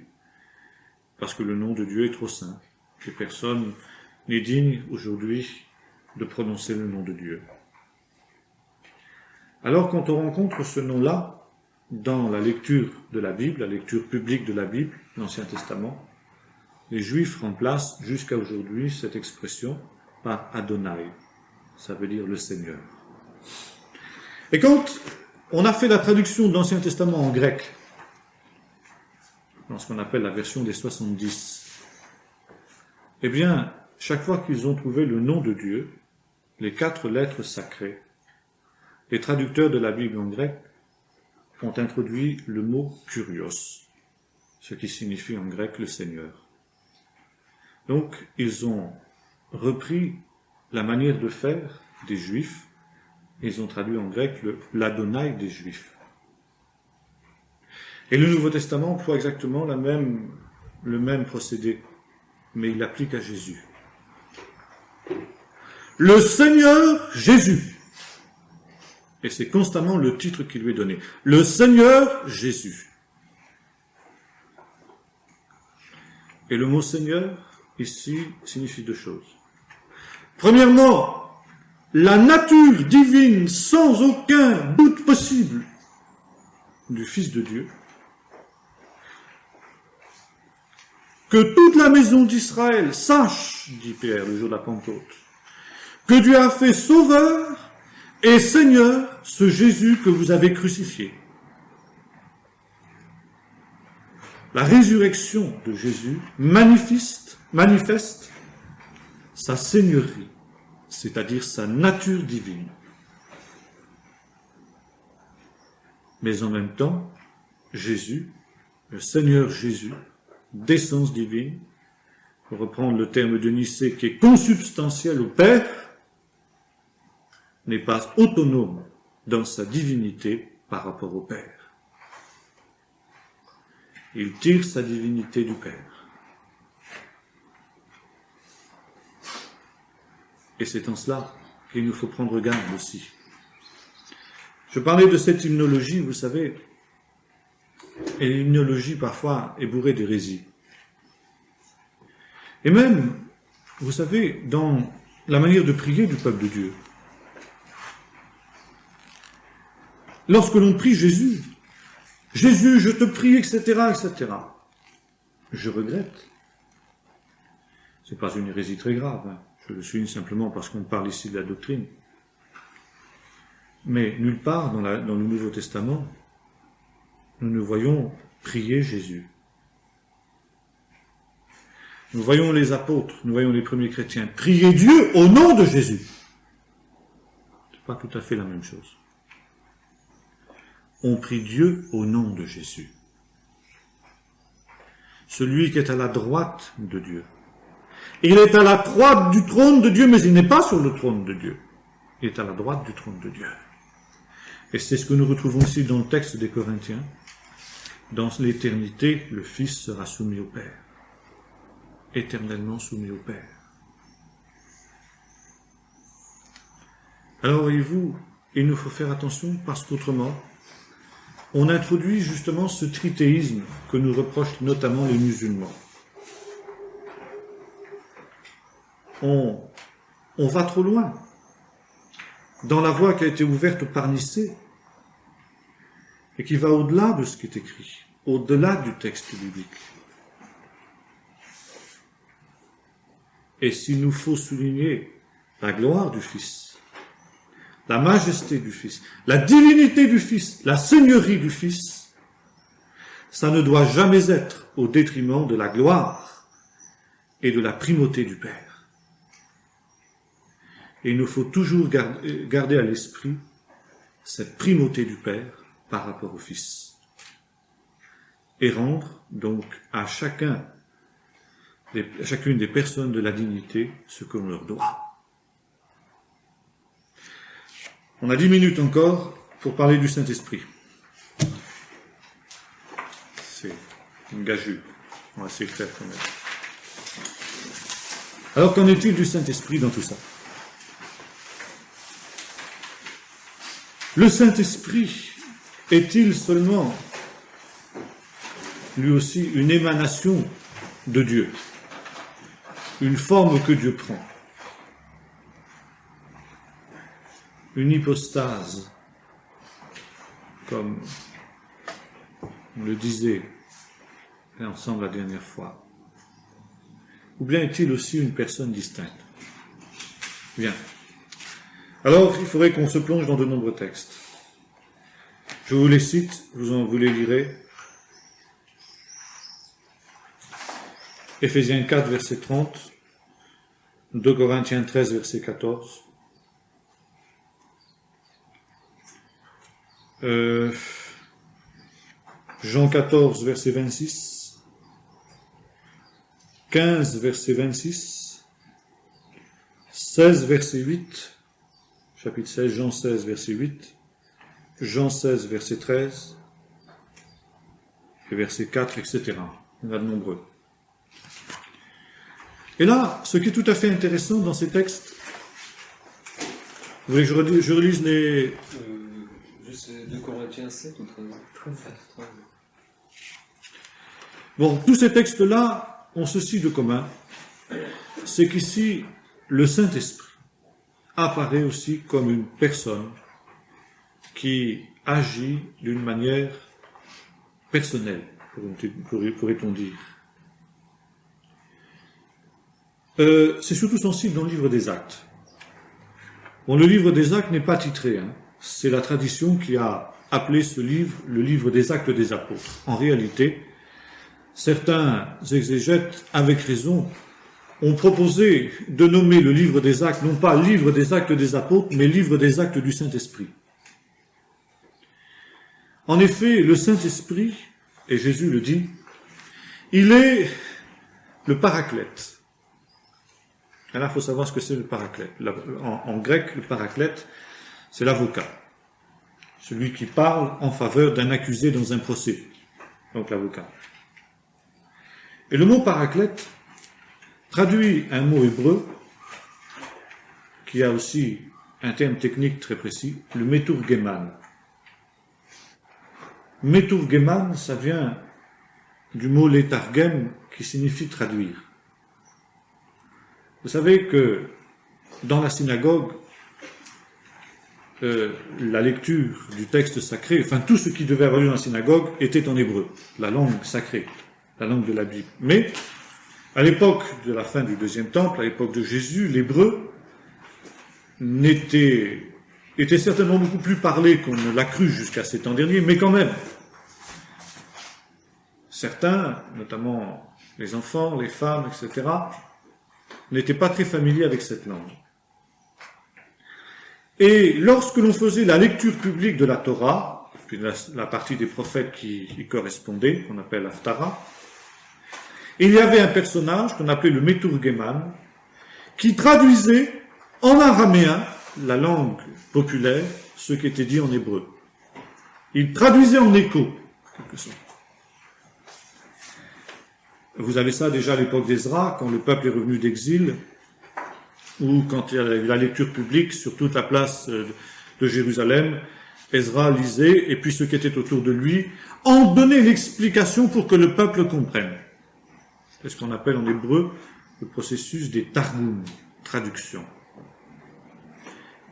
parce que le nom de Dieu est trop saint, et personne n'est digne aujourd'hui de prononcer le nom de Dieu. Alors quand on rencontre ce nom-là dans la lecture de la Bible, la lecture publique de la Bible, l'Ancien Testament, les Juifs remplacent jusqu'à aujourd'hui cette expression par Adonai, ça veut dire le Seigneur. Et quand on a fait la traduction de l'Ancien Testament en grec, dans ce qu'on appelle la version des 70, eh bien, chaque fois qu'ils ont trouvé le nom de Dieu, les 4 lettres sacrées, les traducteurs de la Bible en grec ont introduit le mot Kyrios, ce qui signifie en grec le Seigneur. Donc, ils ont repris la manière de faire des Juifs, et ils ont traduit en grec l'Adonai des Juifs. Et le Nouveau Testament emploie exactement le même procédé, mais il l'applique à Jésus. Le Seigneur Jésus. Et c'est constamment le titre qui lui est donné. Le Seigneur Jésus. Et le mot Seigneur, ici, signifie 2 choses. Premièrement, la nature divine sans aucun doute possible du Fils de Dieu, que toute la maison d'Israël sache, dit Pierre le jour de la Pentecôte, que Dieu a fait Sauveur et Seigneur ce Jésus que vous avez crucifié. La résurrection de Jésus manifeste sa seigneurie, c'est-à-dire sa nature divine. Mais en même temps, Jésus, le Seigneur Jésus, d'essence divine, pour reprendre le terme de Nicée qui est consubstantiel au Père, n'est pas autonome dans sa divinité par rapport au Père. Il tire sa divinité du Père. Et c'est en cela qu'il nous faut prendre garde aussi. Je parlais de cette hymnologie, vous savez, et l'hymnologie parfois est bourrée d'hérésie. Et même, vous savez, dans la manière de prier du peuple de Dieu, lorsque l'on prie Jésus, Jésus, je te prie, etc., etc., je regrette. C'est pas une hérésie très grave, hein. Je le souligne simplement parce qu'on parle ici de la doctrine. Mais nulle part dans le Nouveau Testament, nous ne voyons prier Jésus. Nous voyons les apôtres, nous voyons les premiers chrétiens prier Dieu au nom de Jésus. Ce n'est pas tout à fait la même chose. On prie Dieu au nom de Jésus. Celui qui est à la droite de Dieu. Il est à la droite du trône de Dieu, mais il n'est pas sur le trône de Dieu. Il est à la droite du trône de Dieu. Et c'est ce que nous retrouvons ici dans le texte des Corinthiens. Dans l'éternité, le Fils sera soumis au Père. Éternellement soumis au Père. Alors, voyez-vous, il nous faut faire attention parce qu'autrement, on introduit justement ce trithéisme que nous reprochent notamment les musulmans. On va trop loin dans la voie qui a été ouverte par Nicée et qui va au-delà de ce qui est écrit, au-delà du texte biblique. Et s'il nous faut souligner la gloire du Fils, la majesté du Fils, la divinité du Fils, la seigneurie du Fils, ça ne doit jamais être au détriment de la gloire et de la primauté du Père. Et il nous faut toujours garder à l'esprit cette primauté du Père par rapport au Fils. Et rendre donc à chacune des personnes de la dignité ce qu'on leur doit. On a 10 minutes encore pour parler du Saint-Esprit. C'est une gageure. On va essayer de faire quand même. Alors qu'en est-il du Saint-Esprit dans tout ça? Le Saint-Esprit est-il seulement, lui aussi, une émanation de Dieu? Une forme que Dieu prend? Une hypostase, comme on le disait ensemble la dernière fois? Ou bien est-il aussi une personne distincte? Bien. Alors, il faudrait qu'on se plonge dans de nombreux textes. Je vous les cite, vous les lirez. Éphésiens 4, verset 30, 2 Corinthiens 13, verset 14, Jean 14, verset 26, 15, verset 26, 16, verset 8, chapitre 16, Jean 16, verset 8, Jean 16, verset 13, et verset 4, etc. Il y en a de nombreux. Et là, ce qui est tout à fait intéressant dans ces textes, vous voulez que je relise les... Juste 2 Corinthiens 7 ou 13. Bon, tous ces textes-là ont ceci de commun, c'est qu'ici, le Saint-Esprit apparaît aussi comme une personne qui agit d'une manière personnelle, pourrait-on dire. C'est surtout sensible dans le livre des Actes. Bon, le livre des Actes n'est pas titré, hein. C'est la tradition qui a appelé ce livre le livre des Actes des Apôtres. En réalité, certains exégètes, avec raison, ont proposé de nommer le livre des Actes, non pas livre des Actes des Apôtres, mais livre des Actes du Saint-Esprit. En effet, le Saint-Esprit, et Jésus le dit, il est le paraclète. Et là, il faut savoir ce que c'est le paraclète. En grec, le paraclète, c'est l'avocat. Celui qui parle en faveur d'un accusé dans un procès. Donc l'avocat. Et le mot paraclète traduit un mot hébreu qui a aussi un terme technique très précis, le meturgeman. Meturgeman, ça vient du mot letargem qui signifie traduire. Vous savez que dans la synagogue, la lecture du texte sacré, enfin tout ce qui devait avoir lieu dans la synagogue était en hébreu, la langue sacrée, la langue de la Bible. Mais À l'époque de la fin du deuxième temple, à l'époque de Jésus, l'hébreu était certainement beaucoup plus parlé qu'on ne l'a cru jusqu'à ces temps derniers, mais quand même, certains, notamment les enfants, les femmes, etc., n'étaient pas très familiers avec cette langue. Et lorsque l'on faisait la lecture publique de la Torah, puis la partie des prophètes qui y correspondait, qu'on appelle Haftara, il y avait un personnage qu'on appelait le Meturgeman, qui traduisait en araméen, la langue populaire, ce qui était dit en hébreu. Il traduisait en écho, en quelque sorte. Vous avez ça déjà à l'époque d'Ezra, quand le peuple est revenu d'exil, ou quand il y a eu la lecture publique sur toute la place de Jérusalem, Ezra lisait, et puis ceux qui étaient autour de lui en donnaient l'explication pour que le peuple comprenne. C'est ce qu'on appelle en hébreu le processus des targum, traduction.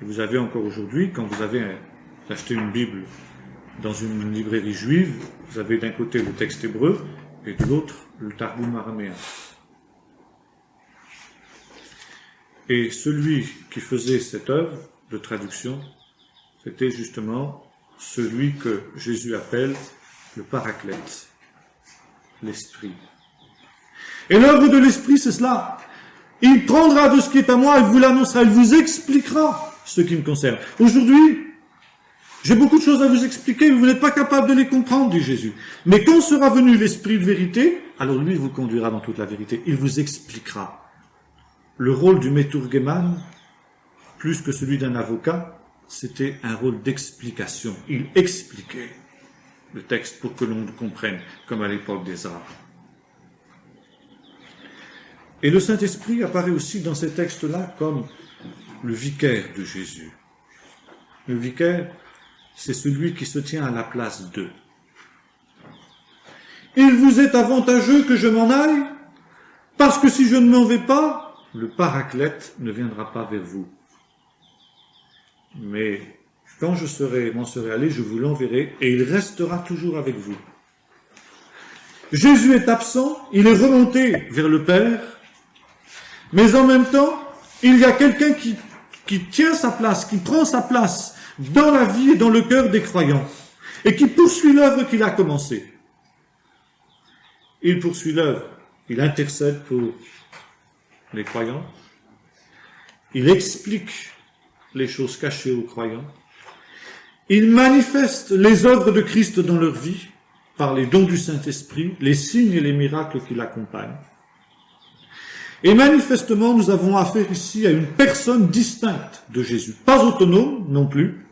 Et vous avez encore aujourd'hui, quand vous avez acheté une Bible dans une librairie juive, vous avez d'un côté le texte hébreu, et de l'autre le targum araméen. Et celui qui faisait cette œuvre de traduction, c'était justement celui que Jésus appelle le paraclète, l'Esprit. Et l'œuvre de l'Esprit, c'est cela. Il prendra de ce qui est à moi, il vous l'annoncera, il vous expliquera ce qui me concerne. Aujourd'hui, j'ai beaucoup de choses à vous expliquer, mais vous n'êtes pas capable de les comprendre, dit Jésus. Mais quand sera venu l'Esprit de vérité, alors lui, il vous conduira dans toute la vérité, il vous expliquera. Le rôle du Meturgeman, plus que celui d'un avocat, c'était un rôle d'explication. Il expliquait le texte pour que l'on le comprenne, comme à l'époque d'Ezra. Et le Saint-Esprit apparaît aussi dans ces textes-là comme le vicaire de Jésus. Le vicaire, c'est celui qui se tient à la place d'eux. Il vous est avantageux que je m'en aille, parce que si je ne m'en vais pas, le paraclète ne viendra pas vers vous. Mais quand m'en serai allé, je vous l'enverrai, et il restera toujours avec vous. Jésus est absent, il est remonté vers le Père, mais en même temps, il y a quelqu'un qui tient sa place, qui prend sa place dans la vie et dans le cœur des croyants, et qui poursuit l'œuvre qu'il a commencée. Il poursuit l'œuvre, il intercède pour les croyants, il explique les choses cachées aux croyants, il manifeste les œuvres de Christ dans leur vie, par les dons du Saint-Esprit, les signes et les miracles qui l'accompagnent. Et manifestement, nous avons affaire ici à une personne distincte de Jésus. Pas autonome non plus,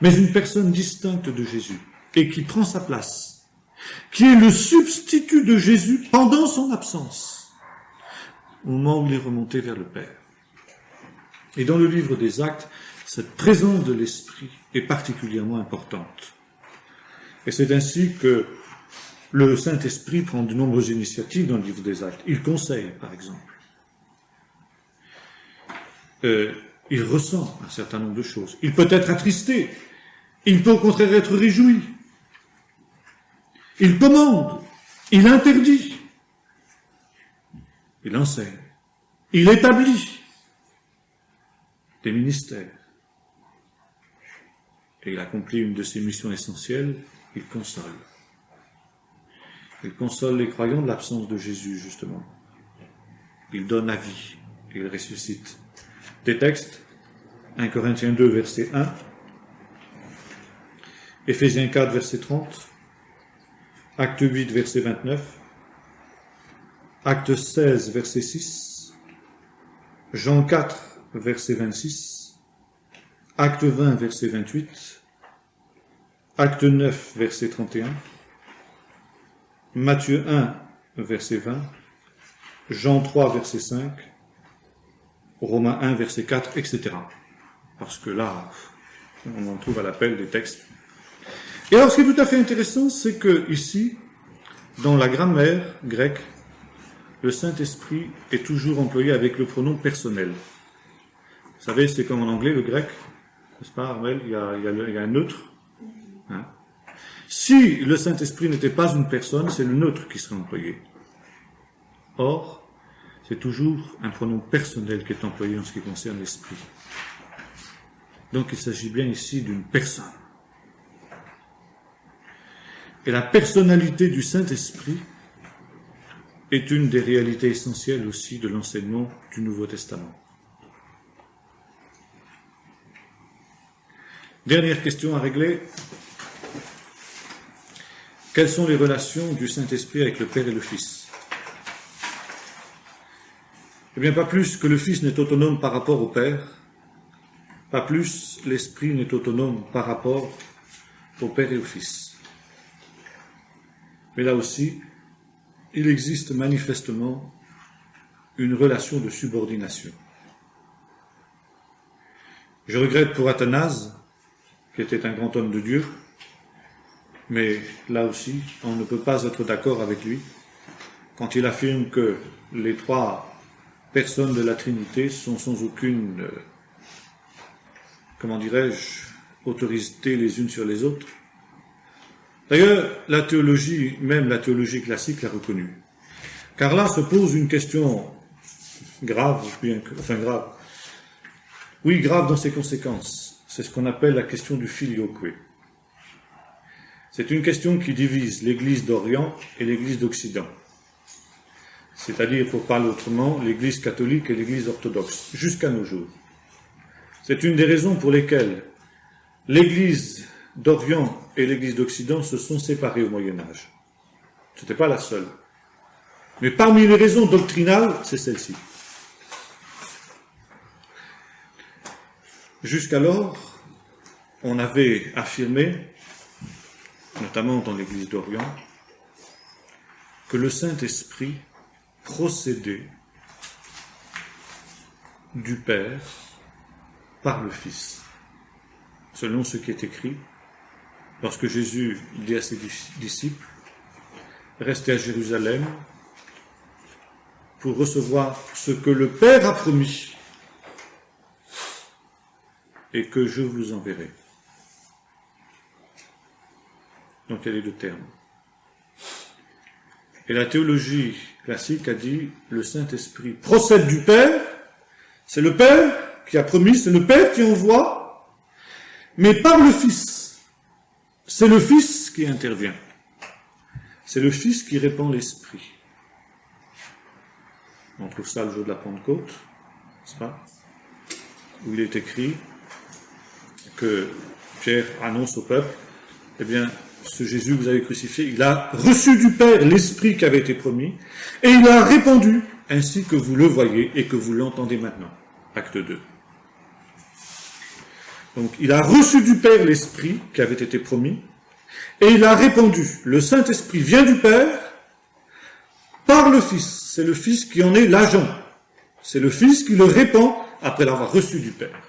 mais une personne distincte de Jésus, et qui prend sa place, qui est le substitut de Jésus pendant son absence, au moment où il est remonté vers le Père. Et dans le livre des Actes, cette présence de l'Esprit est particulièrement importante. Et c'est ainsi que le Saint-Esprit prend de nombreuses initiatives dans le livre des Actes. Il conseille, par exemple. Il ressent un certain nombre de choses. Il peut être attristé. Il peut au contraire être réjoui. Il commande. Il interdit. Il enseigne. Il établit des ministères. Et il accomplit une de ses missions essentielles, il console. Il console les croyants de l'absence de Jésus, justement. Il donne la vie, il ressuscite. Des textes, 1 Corinthiens 2, verset 1, Éphésiens 4, verset 30, Acte 8, verset 29, Acte 16, verset 6, Jean 4, verset 26, Acte 20, verset 28, Acte 9, verset 31, Matthieu 1, verset 20, Jean 3, verset 5, Romains 1, verset 4, etc. Parce que là, on en trouve à l'appel des textes. Et alors, ce qui est tout à fait intéressant, c'est que ici, dans la grammaire grecque, le Saint-Esprit est toujours employé avec le pronom personnel. Vous savez, c'est comme en anglais, le grec, n'est-ce pas, Armel? Il y a un neutre. Hein? Si le Saint-Esprit n'était pas une personne, c'est le neutre qui serait employé. Or, c'est toujours un pronom personnel qui est employé en ce qui concerne l'esprit. Donc il s'agit bien ici d'une personne. Et la personnalité du Saint-Esprit est une des réalités essentielles aussi de l'enseignement du Nouveau Testament. Dernière question à régler. Quelles sont les relations du Saint-Esprit avec le Père et le Fils? Eh bien, pas plus que le Fils n'est autonome par rapport au Père, pas plus l'Esprit n'est autonome par rapport au Père et au Fils. Mais là aussi, il existe manifestement une relation de subordination. Je regrette pour Athanase, qui était un grand homme de Dieu, mais là aussi, on ne peut pas être d'accord avec lui quand il affirme que les trois personnes de la Trinité sont sans aucune, autorité les unes sur les autres. D'ailleurs, la théologie, même la théologie classique, l'a reconnu. Car là se pose une question grave, grave dans ses conséquences. C'est ce qu'on appelle la question du filioque. C'est une question qui divise l'Église d'Orient et l'Église d'Occident. C'est-à-dire, pour parler autrement, l'Église catholique et l'Église orthodoxe, jusqu'à nos jours. C'est une des raisons pour lesquelles l'Église d'Orient et l'Église d'Occident se sont séparées au Moyen-Âge. Ce n'était pas la seule. Mais parmi les raisons doctrinales, c'est celle-ci. Jusqu'alors, on avait affirmé, notamment dans l'Église d'Orient, que le Saint-Esprit procédait du Père par le Fils. Selon ce qui est écrit, lorsque Jésus dit à ses disciples, restez à Jérusalem pour recevoir ce que le Père a promis et que je vous enverrai. Donc il y a les deux termes. Et la théologie classique a dit, le Saint-Esprit procède du Père, c'est le Père qui a promis, c'est le Père qui envoie, mais par le Fils. C'est le Fils qui intervient. C'est le Fils qui répand l'Esprit. On trouve ça le jour de la Pentecôte, n'est-ce pas? Où il est écrit que Pierre annonce au peuple, eh bien, ce Jésus que vous avez crucifié, il a reçu du Père l'Esprit qui avait été promis, et il a répandu, ainsi que vous le voyez et que vous l'entendez maintenant. Acte 2. Donc, il a reçu du Père l'Esprit qui avait été promis, et il a répandu. Le Saint-Esprit vient du Père par le Fils. C'est le Fils qui en est l'agent. C'est le Fils qui le répand après l'avoir reçu du Père.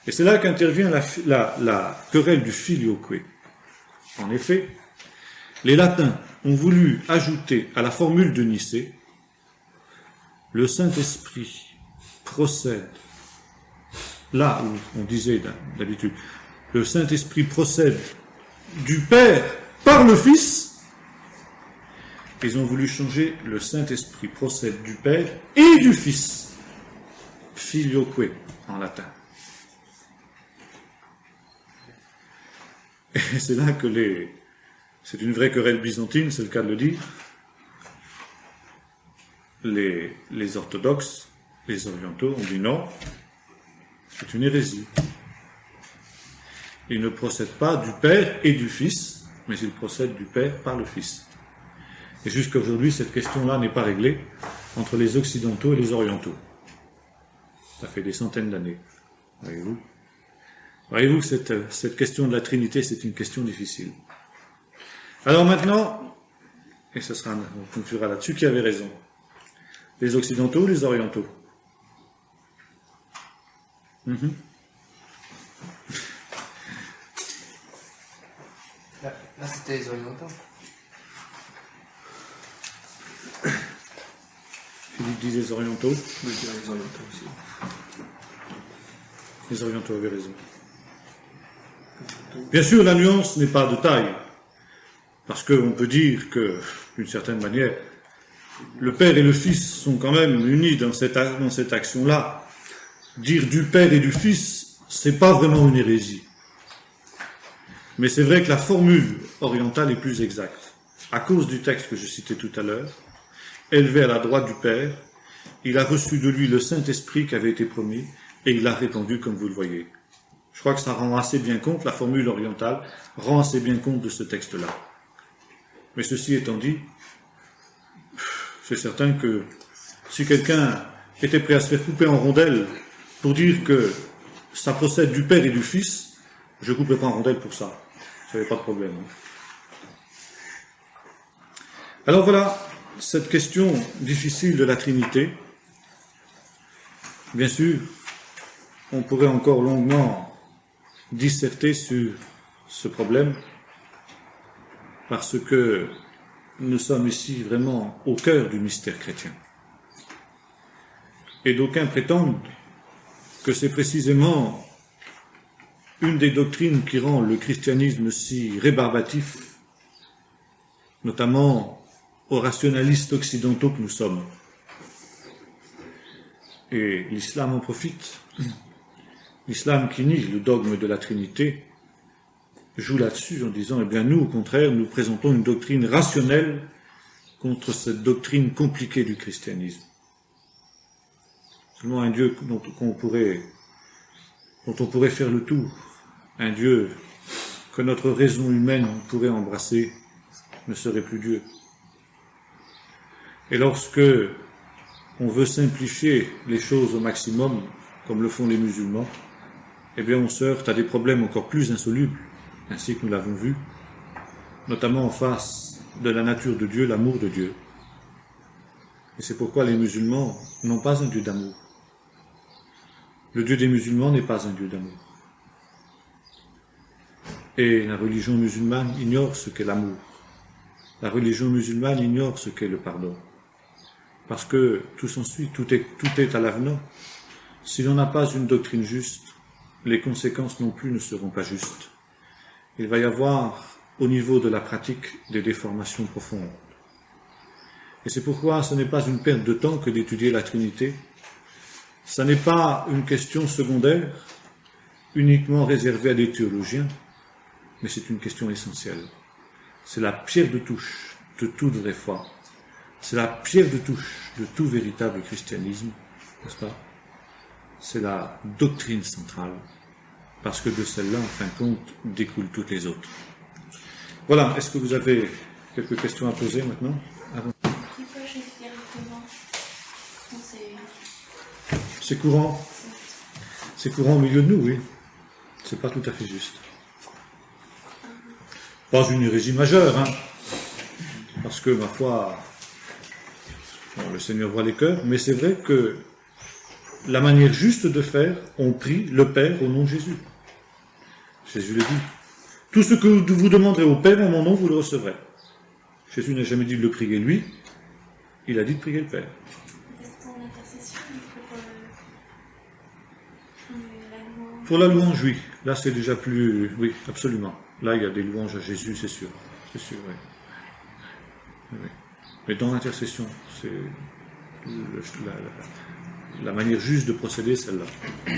Et c'est là qu'intervient la querelle du filioque. En effet, les latins ont voulu ajouter à la formule de Nicée le Saint-Esprit procède, là où on disait d'habitude, le Saint-Esprit procède du Père par le Fils, ils ont voulu changer le Saint-Esprit procède du Père et du Fils, filioque en latin. Et c'est là que c'est une vraie querelle byzantine, c'est le cas de le dire. Les orthodoxes, les orientaux ont dit non, c'est une hérésie. Il ne procède pas du Père et du Fils, mais il procède du Père par le Fils. Et jusqu'à aujourd'hui, cette question-là n'est pas réglée entre les occidentaux et les orientaux. Ça fait des centaines d'années, voyez-vous. Voyez-vous que cette question de la Trinité, c'est une question difficile. Alors maintenant, et on conclura là-dessus, qui avait raison? Les occidentaux ou les orientaux? Là, c'était les orientaux. Philippe dit les orientaux. Je veux dire les orientaux aussi. Les orientaux avaient raison. Bien sûr, la nuance n'est pas de taille, parce qu'on peut dire que d'une certaine manière. Le Père et le Fils sont quand même unis dans cette action-là. Dire du Père et du Fils, c'est pas vraiment une hérésie. Mais c'est vrai que la formule orientale est plus exacte. À cause du texte que je citais tout à l'heure, élevé à la droite du Père, il a reçu de lui le Saint-Esprit qui avait été promis, et il l'a répandu comme vous le voyez. Je crois que ça rend assez bien compte, la formule orientale rend assez bien compte de ce texte-là. Mais ceci étant dit, c'est certain que si quelqu'un était prêt à se faire couper en rondelles pour dire que ça procède du Père et du Fils, je ne couperai pas en rondelles pour ça. Ça n'avait pas de problème. Alors voilà, cette question difficile de la Trinité. Bien sûr, on pourrait encore longuement disserter sur ce problème, parce que nous sommes ici vraiment au cœur du mystère chrétien. Et d'aucuns prétendent que c'est précisément une des doctrines qui rend le christianisme si rébarbatif, notamment aux rationalistes occidentaux que nous sommes. Et l'islam en profite. L'islam qui nie le dogme de la Trinité joue là-dessus en disant, eh bien nous, au contraire, nous présentons une doctrine rationnelle contre cette doctrine compliquée du christianisme. Seulement un Dieu dont on pourrait faire le tour, un Dieu que notre raison humaine pourrait embrasser, ne serait plus Dieu. Et lorsque on veut simplifier les choses au maximum, comme le font les musulmans, eh bien on se heurte à des problèmes encore plus insolubles, ainsi que nous l'avons vu, notamment en face de la nature de Dieu, l'amour de Dieu. Et c'est pourquoi les musulmans n'ont pas un Dieu d'amour. Le Dieu des musulmans n'est pas un Dieu d'amour. Et la religion musulmane ignore ce qu'est l'amour. La religion musulmane ignore ce qu'est le pardon. Parce que tout s'ensuit, tout est à l'avenant. Si l'on n'a pas une doctrine juste, les conséquences non plus ne seront pas justes. Il va y avoir, au niveau de la pratique, des déformations profondes. Et c'est pourquoi ce n'est pas une perte de temps que d'étudier la Trinité. Ce n'est pas une question secondaire, uniquement réservée à des théologiens, mais c'est une question essentielle. C'est la pierre de touche de toute vraie foi. C'est la pierre de touche de tout véritable christianisme, n'est-ce pas? C'est la doctrine centrale, parce que de celle-là, en fin de compte, découlent toutes les autres. Voilà, est-ce que vous avez quelques questions à poser maintenant? C'est courant. C'est courant au milieu de nous, oui. C'est pas tout à fait juste. Pas une hérésie majeure, hein. Parce que, ma foi, bon, le Seigneur voit les cœurs, mais c'est vrai que la manière juste de faire, on prie le Père au nom de Jésus. Jésus le dit. Tout ce que vous demanderez au Père en mon nom, vous le recevrez. Jésus n'a jamais dit de le prier lui, il a dit de prier le Père. Pour la louange, oui. Là, c'est déjà plus... Oui, absolument. Là, il y a des louanges à Jésus, c'est sûr. C'est sûr, oui. Oui. Mais dans l'intercession, c'est la manière juste de procéder, celle-là. Il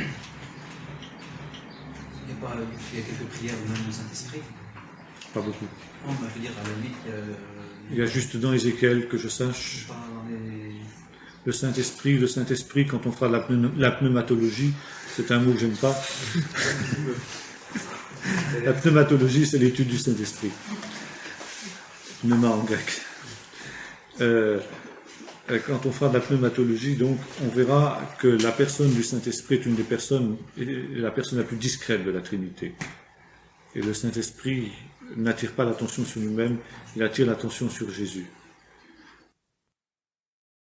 y a quelques prières au nom du Saint-Esprit? Pas beaucoup. Non, je veux dire, à la limite... Il y a juste dans Ézéchiel, que je sache, le Saint-Esprit, quand on fera la pneumatologie, c'est un mot que j'aime pas. La pneumatologie, c'est l'étude du Saint-Esprit. Pneuma en grec. Quand on fera de la pneumatologie, donc, on verra que la personne du Saint-Esprit est une des personnes, la personne la plus discrète de la Trinité. Et le Saint-Esprit n'attire pas l'attention sur lui-même, il attire l'attention sur Jésus.